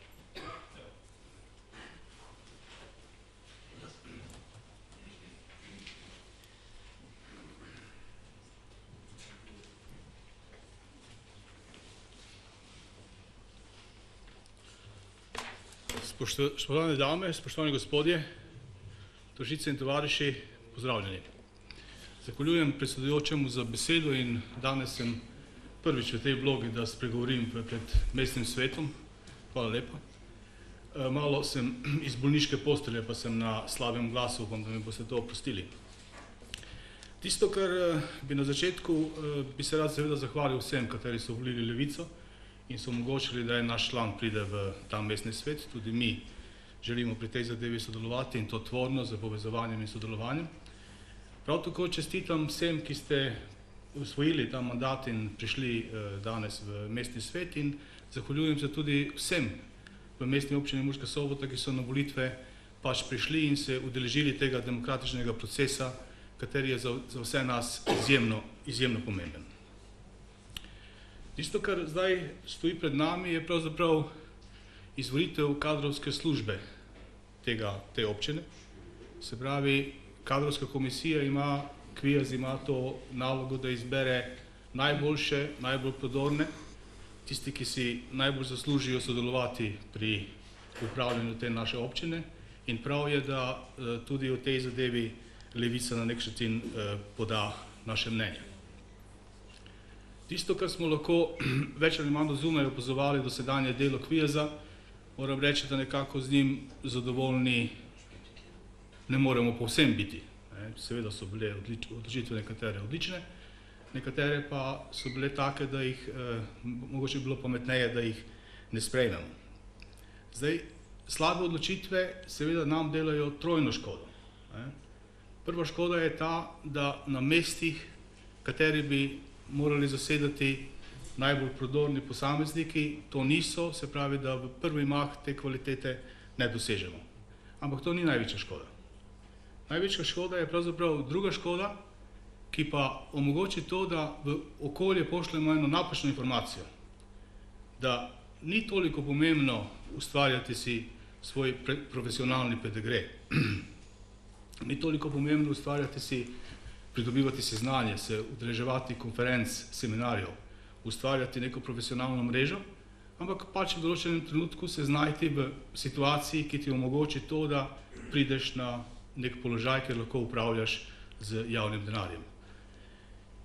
Spoštovane dame, spoštovani gospodje, tožice in tovariši, pozdravljeni. Zahvaljujem predsedujočemu za besedo in danes sem prvič v tej vlogi, da spregovorim pred mestnim svetom. Hvala lepa. Malo sem iz bolniške postelje, pa sem na slabem glasu, upam, da mi boste to oprostili. Tisto, kar bi na začetku, bi se rad seveda zahvalil vsem, kateri so volili Levico in so omogočili, da je naš član pride v ta mestni svet. Tudi mi želimo pri tej zadevi sodelovati in to tvorno z povezovanjem in sodelovanjem. Prav tako čestitam vsem, ki ste usvojili ta mandat in prišli danes v mestni svet in zahvaljujem se tudi vsem v mestni občini Murska Sobota, ki so na volitve pač prišli in se udeležili tega demokratičnega procesa, kateri je za vse nas izjemno pomemben. Tisto, kar zdaj stoji pred nami, je pravzaprav izvolitev kadrovske službe te občine. Se pravi, kadrovska komisija ima, KVIAZ ima to nalogo, da izbere najboljše, najbolj prodorne, tisti, ki si najbolj zaslužijo sodelovati pri upravljanju te naše občine in prav je, da tudi o tej zadevi Levica na nek način poda naše mnenje. Tisto, kar smo lahko več ali manj zunaj opazovali dosedanje delo Kvieza, moram reči, da nekako z njim zadovoljni ne moremo povsem biti. Seveda so bile odločitve nekatere odlične, nekatere pa so bile take, da jih mogoče bilo pametneje, da jih ne sprejmemo. Zdaj, slabe odločitve seveda nam delajo trojno škodo. Prva škoda je ta, da na mestih, kateri bi morali zasedati najbolj prodorni posamezniki, to niso, se pravi, da v prvi mah te kvalitete ne dosežemo. Ampak to ni največja škoda. Največja škoda je pravzaprav druga škoda, ki pa omogoči to, da v okolje pošljemo eno napačno informacijo, da ni toliko pomembno ustvarjati si svoj profesionalni pedigre, ni toliko pomembno ustvarjati si, pridobivati si znanje, se udeleževati konferenc, seminarjev, ustvarjati neko profesionalno mrežo, ampak pač v določenem trenutku se znajti v situaciji, ki ti omogoči to, da prideš na nek položaj, kjer lahko upravljaš z javnim denarjem.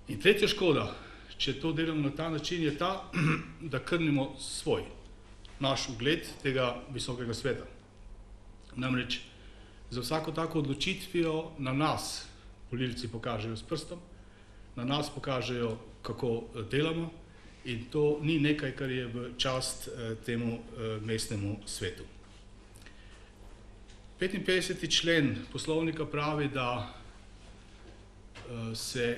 In tretja škoda, če to delamo na ta način, je ta, da krnimo naš ugled tega visokega sveta. Namreč za vsako tako odločitvijo na nas volivci pokažejo s prstom, na nas pokažejo, kako delamo, in to ni nekaj, kar je v čast temu mestnemu svetu. 55. člen poslovnika pravi, da se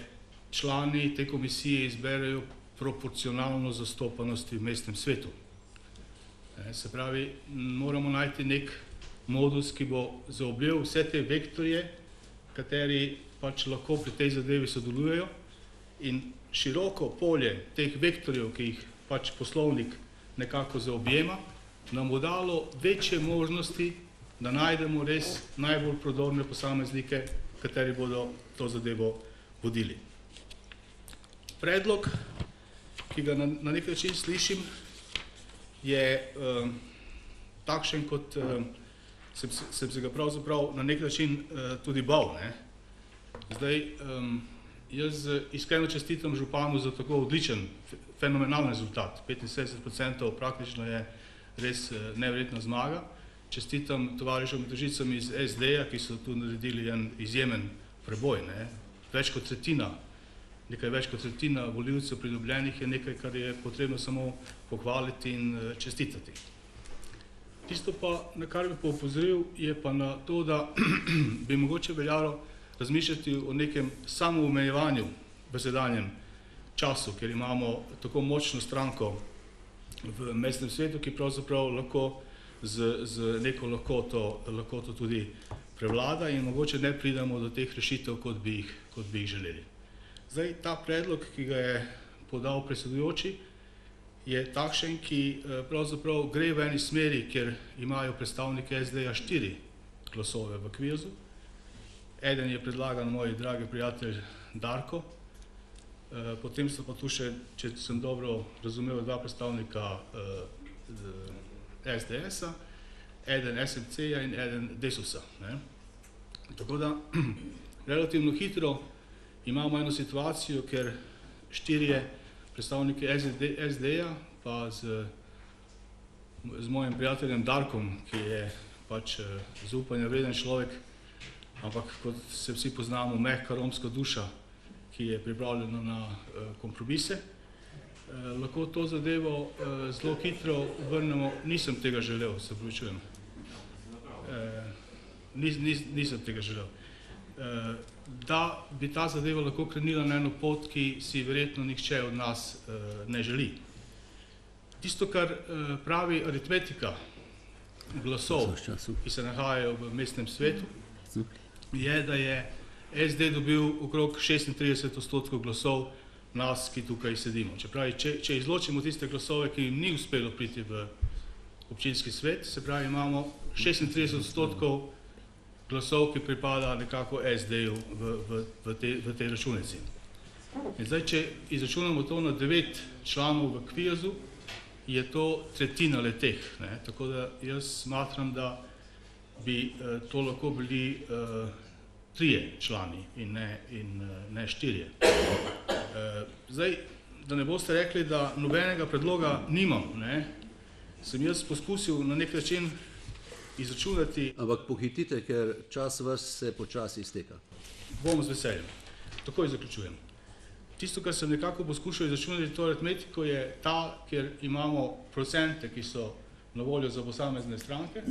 člani te komisije izberejo proporcionalno zastopanosti v mestnem svetu. Se pravi, moramo najti nek modus, ki bo zaobjel vse te vektorje, kateri pač lahko pri tej zadevi sodelujejo, in široko polje teh vektorjev, ki jih pač poslovnik nekako zaobjema, nam bo dalo večje možnosti, da najdemo res najbolj prodorne posameznike, kateri bodo to zadevo vodili. Predlog, ki ga na nek način slišim, je takšen, kot sem se ga pravzaprav na nek način tudi bal. Zdaj, jaz iskreno čestitam županu za tako odličen, fenomenalen rezultat. 75% praktično je res neverjetna zmaga. Čestitam tovarišom in tožicam iz SD-ja, ki so tu naredili en izjemen preboj. Nekaj več kot tretjina volivcev pridobljenih je nekaj, kar je potrebno samo pohvaliti in čestitati. Tisto pa, na kar bi pa opozoril, je pa na to, da bi mogoče veljalo razmišljati o nekem samoomejevanju v sedanjem času, ker imamo tako močno stranko v mestnem svetu, ki pravzaprav lahko z neko lahkoto tudi prevlada in mogoče ne pridemo do teh rešitev, kot bi jih želeli. Zdaj, ta predlog, ki ga je podal predsedujoči, je takšen, ki pravzaprav gre v eni smeri, kjer imajo predstavniki SD-ja 4 glasove v Kviezu. Eden je predlagan moj dragi prijatelj Darko, potem so pa tu še, če sem dobro razumel, 2 predstavnika SDS-a, eden SMC-ja in eden Desusa. Tako da, relativno hitro imamo eno situacijo, ker 4 predstavniki SD-ja, pa z mojim prijateljem Darkom, ki je pač zaupanja vreden človek, ampak kot se vsi poznamo, mehka romska duša, ki je pripravljena na kompromise, lahko to zadevo zelo hitro vrnemo. Nisem tega želel, se opravičujem. Nisem tega želel. Da bi ta zadeva lahko krenila na eno pot, ki si verjetno nihče od nas ne želi. Tisto, kar pravi aritmetika glasov, ki se nahajajo v mestnem svetu, je, da je SD dobil okrog 36% glasov nas, ki tukaj sedimo. Če izločimo tiste glasove, ki jim ni uspelo priti v občinski svet, se pravi, imamo 36% glasov, ki pripada nekako SD-ju v tej računici. In zdaj, če izračunamo to na 9 članov v Kviezu, je to tretjina leteh. Tako da jaz smatram, da bi to lahko bili 3 člani in ne 4. Zdaj, da ne boste rekli, da nobenega predloga nimam, sem jaz poskusil na nek način izračunati. Ampak pohitite, ker čas vas se počasi izteka. Bom z veseljem. Takoj zaključujem. Tisto, kar sem nekako poskušal izračunati, to aritmetiko je ta, kjer imamo procente, ki so na voljo za posamezne stranke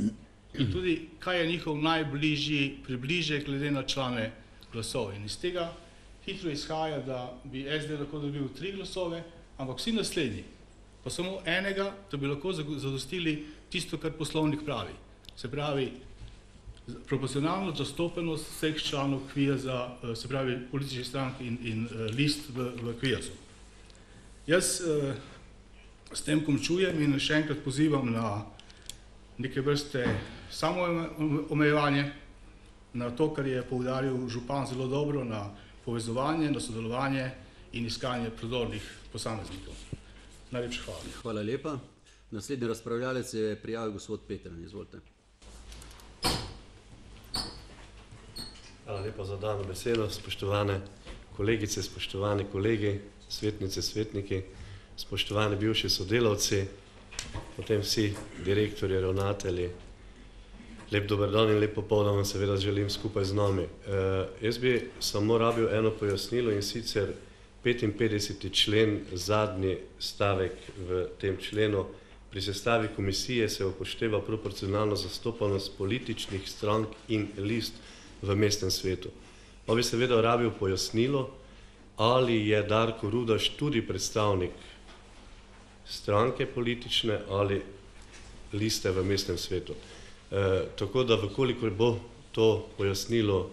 in tudi, kaj je njihov najbližji približek glede na člane glasov. In iz tega hitro izhaja, da bi SD lahko dobil 3 glasove, ampak vsi naslednji, pa samo enega, da bi lahko zadostili tisto, kar poslovnik pravi. Se pravi, proporcionalno zastopenost vseh članov KVIAZ-a, se pravi političnih strank in list v KVIAZ-u. Jaz s tem končujem in še enkrat pozivam na neke vrste samoomejevanje, na to, kar je poudaril župan zelo dobro, na povezovanje, na sodelovanje in iskanje prodornih posameznikov. Najlepša hvala. Hvala lepa. Naslednji razpravljalec je prijavil gospod Petran. Izvolite. Hvala lepa za dano besedo, spoštovane kolegice, spoštovani kolegi, svetnice, svetniki, spoštovani bivši sodelavci, potem vsi direktorji, ravnatelji. Lep dober dan in lep popoldan vam seveda želim skupaj z nami. Jaz bi samo rabil eno pojasnilo in sicer 55. člen, zadnji stavek v tem členu. Pri sestavi komisije se upošteva proporcionalno zastopanost političnih strank in list v mestnem svetu. Pa bi seveda rabil pojasnilo, ali je Darko Rudaš tudi predstavnik stranke politične ali liste v mestnem svetu. Tako da, vkolikor bo to pojasnilo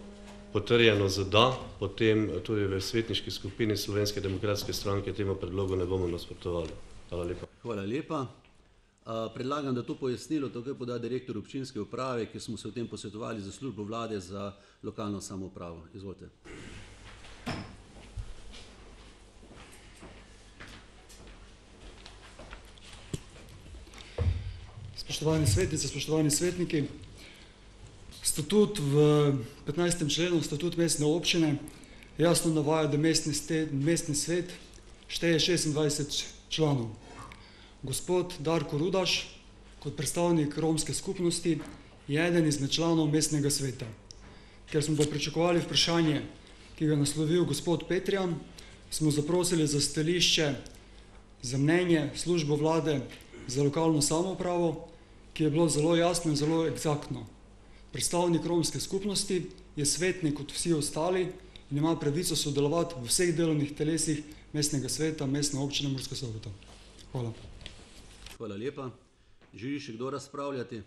potrjeno z da, potem tudi v svetniški skupini Slovenske demokratske stranke temu predlogu ne bomo nasprotovali. Hvala lepa. Hvala lepa. Predlagam, da to pojasnilo takoj poda direktor občinske uprave, ki smo se o tem posvetovali za službo vlade za lokalno samoupravo. Izvolite. Spoštovani svetnice, spoštovani svetniki, statut v 15. členu, statut mestne občine, jasno navaja, da mestni svet šteje 26 članov. Gospod Darko Rudaš, kot predstavnik romske skupnosti, je eden izmed članov mestnega sveta. Ker smo pa pričakovali vprašanje, ki ga je naslovil gospod Petrijan, smo zaprosili za stališče, za mnenje službo vlade za lokalno samoupravo, ki je bilo zelo jasno in zelo eksaktno. Predstavnik romske skupnosti je svetnik kot vsi ostali in ima pravico sodelovati v vseh delovnih telesih mestnega sveta, mestne občine Murska Sobota. Hvala. Hvala lepa. Želi še kdo razpravljati?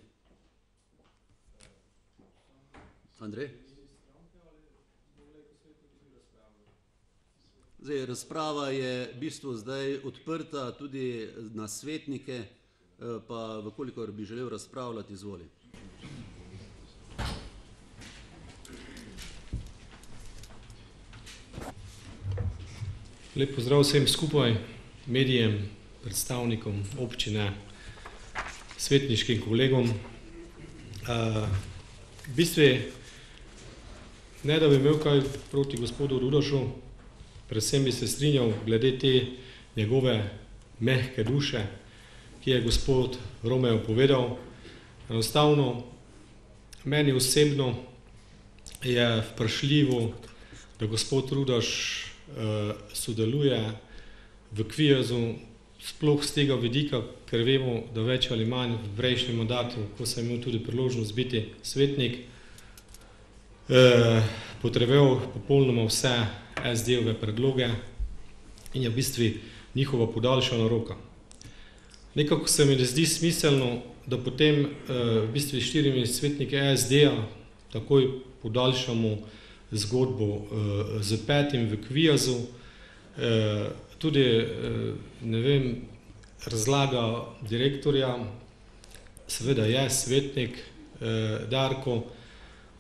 Andrej? Zdaj, razprava je v bistvu zdaj odprta tudi na svetnike, pa vkolikor bi želel razpravljati, izvoli. Lep pozdrav vsem skupaj, medijem, predstavnikom občine, svetniškim kolegom. V bistvu, ne da bi imel kaj proti gospodu Rudašu, predvsem bi se strinjal glede te njegove mehke duše, ki je gospod Romeo povedal. Enostavno, meni osebno je vprašljivo, da gospod Rudaš sodeluje v KVIAZ-u, sploh z tega vidika, ker vemo, da več ali manj v prejšnjem mandatu, ko sem imel tudi priložnost biti svetnik, potreboval popolnoma vse SD-ove predloge in je v bistvu njihova podaljšana roka. Nekako se mi ne zdi smiselno, da potem v bistvu 4 svetnike SD-a takoj podaljšamo zgodbo z 5. v KVIAZ-u. Tudi, ne vem, razlaga direktorja, seveda je svetnik Darko,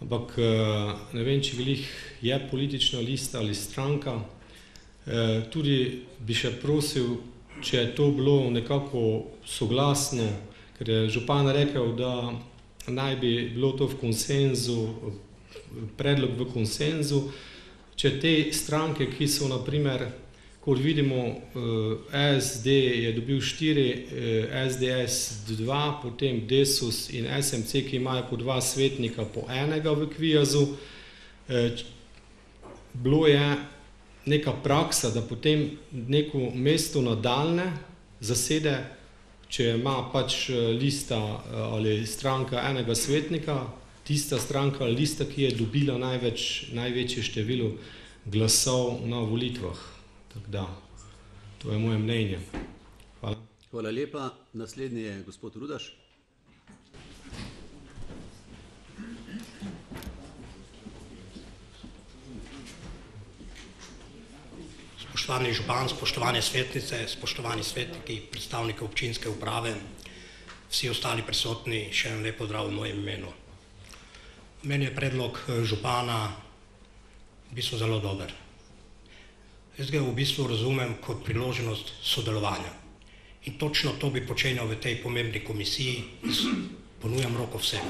ampak ne vem, če glih je politična lista ali stranka. Tudi bi še prosil če je to bilo nekako soglasno, ker je župan rekel, da naj bi bilo to v konsenzu, predlog v konsenzu, če te stranke, ki so naprimer, kot vidimo, SD je dobil 4, SDS 2, potem Desus in SMC, ki imajo po 2 svetnika, po 1 v Kvijazu, bilo je neka praksa, da potem neko mesto nadaljne zasede, če ima pač lista ali stranka enega svetnika, tista stranka ali lista, ki je dobila največje število glasov na volitvah. Tako da, to je moje mnenje. Hvala. Hvala lepa. Naslednji je gospod Rudaš. Spoštovani župan, spoštovane svetnice, spoštovani svetniki, predstavniki občinske uprave, vsi ostali prisotni, še en lep pozdrav v mojem imenu. Meni je predlog župana v bistvu zelo dober. Jaz ga v bistvu razumem kot priložnost sodelovanja. In točno to bi počenjal v tej pomembni komisiji, ponujam roko vsem.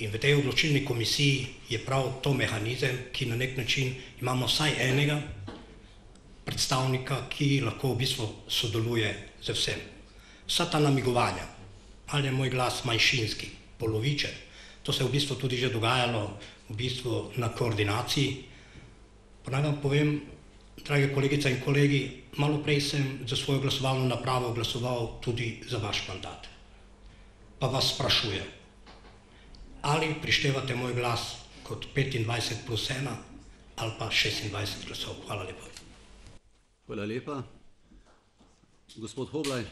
In v tej odločilni komisiji je prav to mehanizem, ki na nek način imamo vsaj enega predstavnika, ki lahko v bistvu sodeluje z vsem. Vsa ta namigovanja, ali je moj glas manjšinski, polovičen, to se je v bistvu tudi že dogajalo v bistvu na koordinaciji. Pa naj vam povem, drage kolegice in kolegi, malo prej sem za svojo glasovalno napravo glasoval tudi za vaš mandat. Pa vas sprašujem, ali prištevate moj glas kot 25 plus 1 ali pa 26 glasov. Hvala lepa. Hvala lepa. Gospod Hoblaj.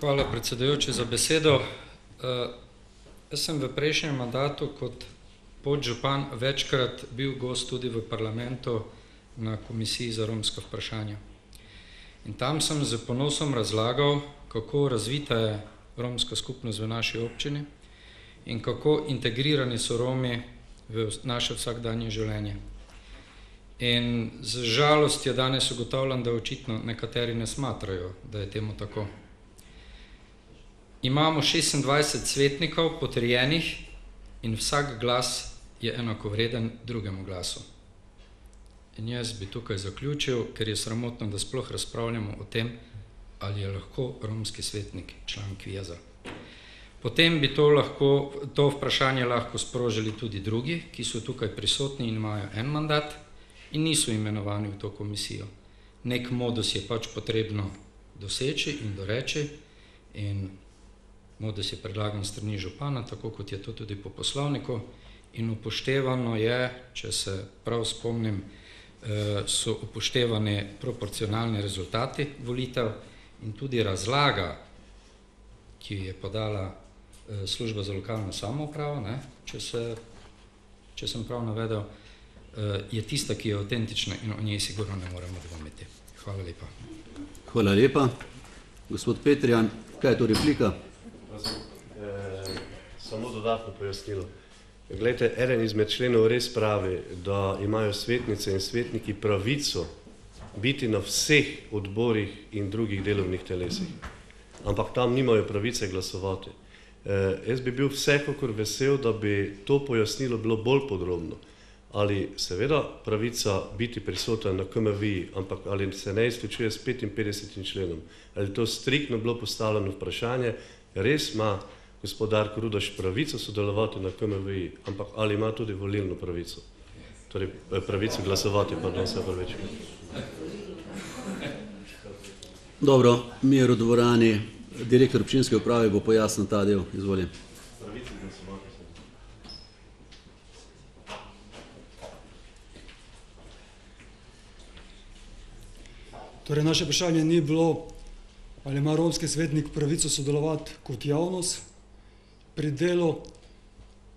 Hvala predsedujoči za besedo. Jaz sem v prejšnjem mandatu kot podžupan večkrat bil gost tudi v parlamentu na Komisiji za romska vprašanja. In tam sem z ponosom razlagal, kako razvita je romska skupnost v naši občini in kako integrirani so Romi v naše vsakdanje življenje. In z žalostjo danes ugotavljam, da očitno nekateri ne smatrajo, da je temu tako. Imamo 26 svetnikov potrjenih in vsak glas je enakovreden drugemu glasu. In jaz bi tukaj zaključil, ker je sramotno, da sploh razpravljamo o tem, ali je lahko romski svetnik član Kvijaza. Potem bi to vprašanje lahko sprožili tudi drugi, ki so tukaj prisotni in imajo en mandat in niso imenovani v to komisijo. Nek modus je pač potrebno doseči in doreči in modus je predlagan strani župana, tako kot je to tudi po poslovniku in upoštevano je, če se prav spomnim, so upoštevani proporcionalni rezultati volitev in tudi razlaga, ki je podala služba za lokalno samoupravo, če sem prav navedel, je tista, ki je avtentična in o njej sigurno ne moremo dvomiti. Hvala lepa. Hvala lepa. Gospod Petrijan, kaj je to replika? Samo dodatno pojasnilo. Glejte, eden izmed členov res pravi, da imajo svetnice in svetniki pravico biti na vseh odborih in drugih delovnih telesih. Ampak tam nimajo pravice glasovati. Jaz bi bil vsekakor vesel, da bi to pojasnilo bilo bolj podrobno. Ali seveda pravica biti prisoten na KMV, ampak ali se ne izključuje s 55. členom. Ali to striktno bilo postavljeno vprašanje, res ima gospod Darko Rudaš pravico sodelovati na KMV, ampak ali ima tudi volilno pravico. Torej pravico glasovati, pardon, se pravič. Dobro, mir v dvorani. Direktor občinske uprave bo pojasnil ta del. Izvolite. Torej, naše vprašanje ni bilo, ali ima romski svetnik pravico sodelovati kot javnost pri delu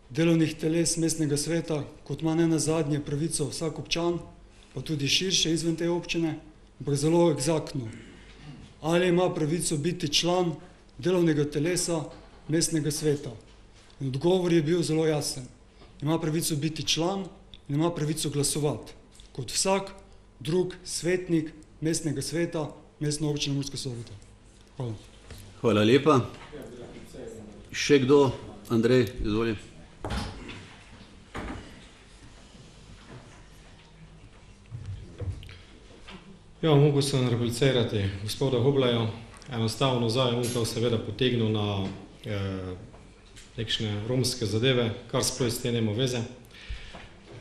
delovnih teles mestnega sveta, kot ima ne nazadnje pravico vsak občan, pa tudi širše izven te občine, ampak zelo egzaktno. Ali ima pravico biti član delovnega telesa mestnega sveta. In odgovor je bil zelo jasen. Ima pravico biti član in ima pravico glasovati, kot vsak drug svetnik mestnega sveta Mestne občine Murska Sobota. Hvala. Hvala lepa. Še kdo? Andrej, izvoli. Ja, mogo sem replicirati gospoda Hoblaja. Enostavno zdaj on to seveda potegnil na nekšne romske zadeve, kar sploh s tem nema veze.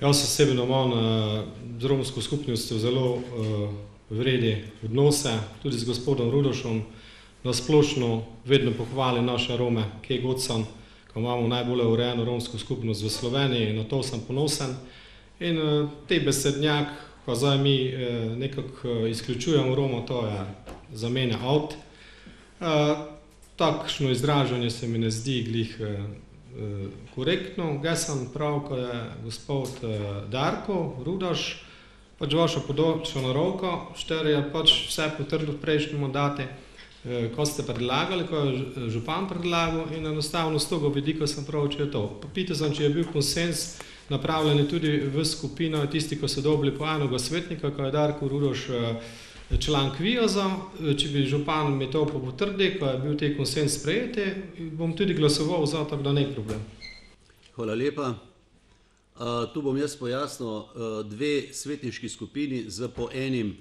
Jaz osebno imam z romsko skupnostjo zelo vredi odnose, tudi z gospodom Rudošom, da splošno vedno pohvalim naše Rome, kje god sem, ko imamo najbolje urejeno romsko skupnost v Sloveniji in na to sem ponosen. In te besednjak, ko zdaj mi nekako izključujemo Roma, to je za mene out. Takšno izražanje se mi ne zdi glih korektno. Jaz sem prav, ko je gospod Darko Rudaš, pač vaša podaljšana roka, štiri je pač vse potrdil v prejšnji mandati, ko ste predlagali, ko je župan predlagal in enostavno z tega vidika sem prav, če je to. Pital sem, če je bil konsens napravljen tudi v skupino tisti, ko so dobili po enega svetnika, ko je Darko Rudaš član Kvijaza, če bi župan mi to potrdil, ko je bil te konsens sprejeti, bom tudi glasoval za, tako da ne problem. Hvala lepa. Tu bom jaz pojasnil, dve svetniški skupini z po enim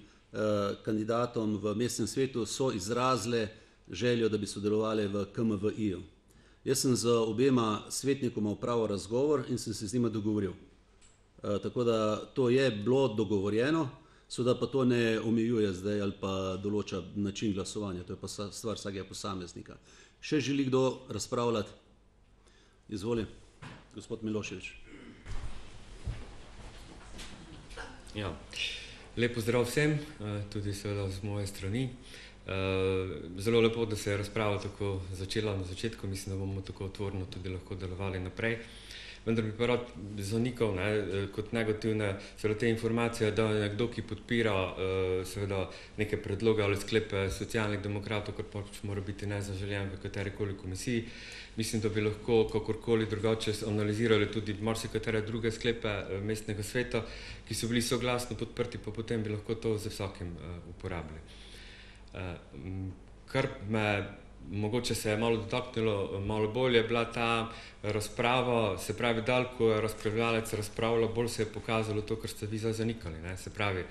kandidatom v mestnem svetu so izrazile željo, da bi sodelovali v KMVI-ju. Jaz sem z obema svetnikoma opravil razgovor in sem se z njima dogovoril. Tako da to je bilo dogovorjeno, seveda pa to ne omejuje zdaj ali pa določa način glasovanja, to je pa stvar vsakega posameznika. Še želi kdo razpravljati? Izvoli, gospod Milošević. Ja, lep pozdrav vsem, tudi seveda z moje strani. Zelo lepo, da se je razprava tako začela na začetku, mislim, da bomo tako otvoreno tudi lahko delovali naprej. Vendar bi pa rad zanikal kot negativne seveda te informacije, da je nekdo, ki podpira seveda neke predloge ali sklepe socialnih demokratov, kar pač mora biti nezaželjen v katerikoli komisiji. Mislim, da bi lahko kakorkoli drugače analizirali tudi marsikatere druge sklepe mestnega sveta, ki so bili soglasno podprti, pa potem bi lahko to z vsakim uporabili. Kar me mogoče se je malo dotaknilo, malo bolje je bila ta razprava, se pravi, dal, ko je razpravljalec razpravljal, bolj se je pokazalo to, kar ste vi zdaj zanikali. Se pravi,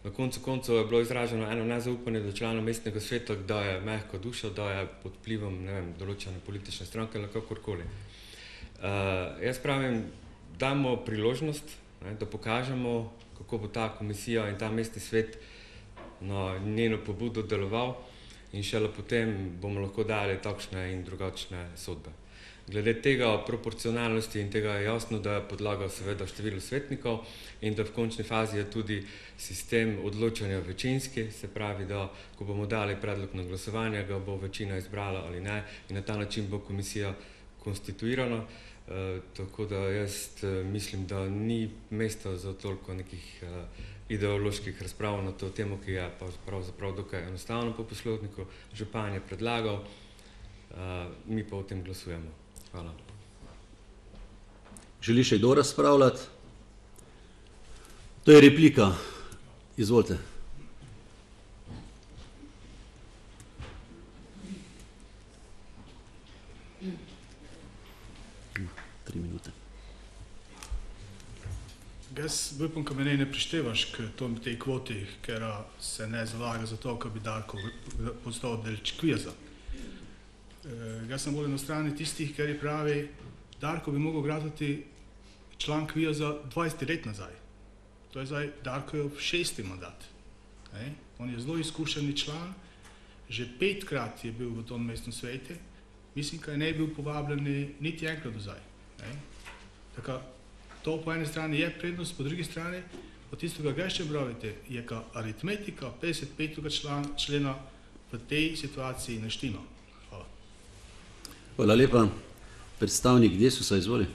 na koncu koncev je bilo izraženo eno nezaupanje do članov mestnega sveta, da je mehko dušo, da je pod vplivom, ne vem, določene politične stranke ali kakorkoli. Jaz pravim, dajmo priložnost, da pokažemo, kako bo ta komisija in ta mestni svet na njeno pobudo deloval in šele potem bomo lahko dali takšne in drugačne sodbe. Glede tega proporcionalnosti in tega je jasno, da je podlaga seveda število svetnikov in da v končni fazi je tudi sistem odločanja večinski, se pravi, da ko bomo dali predlog na glasovanje, ga bo večina izbrala ali ne in na ta način bo komisija konstituirana. Tako da jaz mislim, da ni mesta za toliko nekih ideoloških razprav na to temo, ki je pravzaprav dokaj enostavno po poslovniku. Župan je predlagal, mi pa o tem glasujemo. Hvala. Želi še kdo razpravljati? To je replika. Izvolite. Jaz upam, ko me ne prištevaš k tej kvoti, ker se ne zalaga za to, ko bi Darko postal del Kvijaza. Jaz sem bolj na strani tistih, ker pravi, Darko bi mogel graditi član Kvijaza 20 let nazaj. To je zdaj Darkojev 6. mandat. On je zelo izkušeni član, že 5-krat je bil v tom mestnem svetu, mislim, da ne bil povabljen niti enkrat do zdaj. Tako, to po eni strani je prednost, po drugi strani, od tistega, kaj še pravite, je ka aritmetika 55. člena v tej situaciji ne štima. Hvala. Hvala lepa. Predstavnik Desusa, izvoli.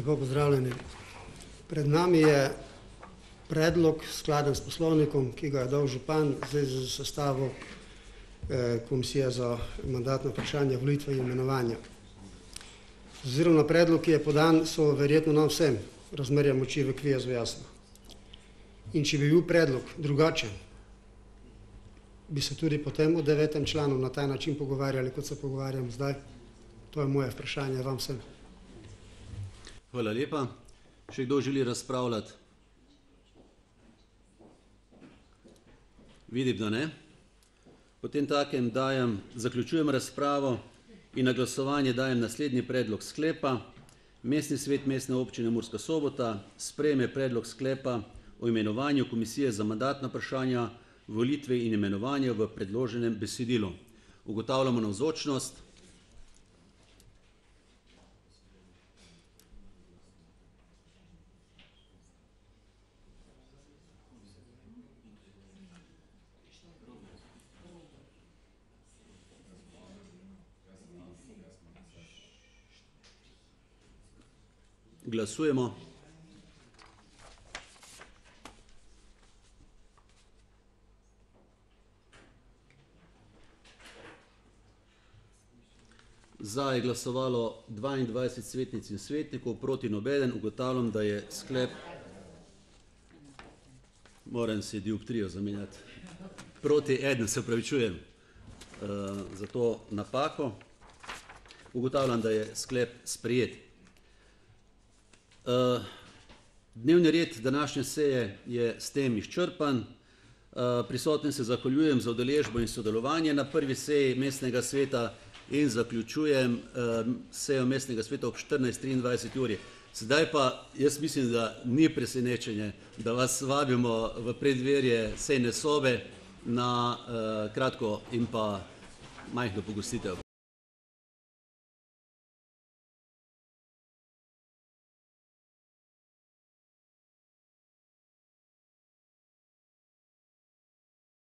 Lepo pozdravljeni. Pred nami je predlog skladen s poslovnikom, ki ga je dal župan, zdaj za sestavo Komisije za mandatno vprašanje, volitve in imenovanja. Oziroma na predlog, ki je podan, so verjetno nam vsem razmerja moči v kvijezu jasno. In če bi bil predlog drugačen, bi se tudi potem o 9. članu na ta način pogovarjali, kot se pogovarjam zdaj. To je moje vprašanje vam vsem. Hvala lepa. Še kdo želi razpravljati? Vidim, da ne. Potem takem zaključujem razpravo in na glasovanje dajem naslednji predlog sklepa. Mestni svet Mestne občine Murska Sobota sprejme predlog sklepa o imenovanju Komisije za mandatna vprašanja, volitve in imenovanja v predloženem besedilu. Ugotavljamo navzočnost. Glasujemo. Za je glasovalo 22 svetnic in svetnikov, proti nobeden. Ugotavljam, da je sklep, moram se dioptrijo zamenjati, proti eden, se opravičujem za to napako. Ugotavljam, da je sklep sprejet. Dnevni red današnje seje je s tem izčrpan. Prisotnim se zahvaljujem za udeležbo in sodelovanje na prvi seji mestnega sveta in zaključujem sejo mestnega sveta ob 14:23 uri. Sedaj pa jaz mislim, da ni presenečenje, da vas vabimo v preddverje sejne sobe na kratko in pa majhno pogostitev.